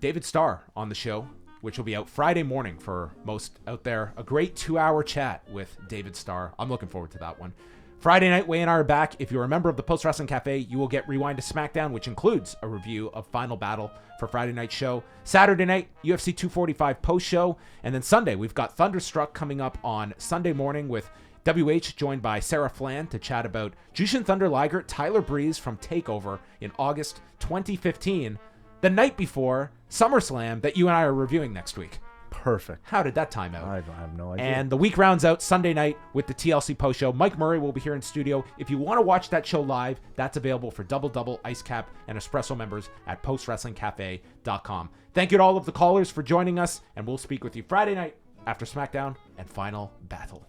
David Starr on the show, which will be out Friday morning for most out there. A great 2-hour chat with David Starr. I'm looking forward to that one. Friday night, Wai and I are back. If you're a member of the Post Wrestling Cafe, you will get Rewind to SmackDown, which includes a review of Final Battle for Friday night show. Saturday night, UFC 245 post show. And then Sunday, we've got Thunderstruck coming up on Sunday morning with WH joined by Sarah Flan to chat about Jushin Thunder Liger, Tyler Breeze from TakeOver in August 2015. The night before SummerSlam that you and I are reviewing next week. Perfect. How did that time out? I have no idea. And the week rounds out Sunday night with the TLC post show. Mike Murray will be here in studio. If you want to watch that show live, that's available for Double, Ice Cap, and Espresso members at postwrestlingcafe.com. Thank you to all of the callers for joining us, and we'll speak with you Friday night after SmackDown and Final Battle.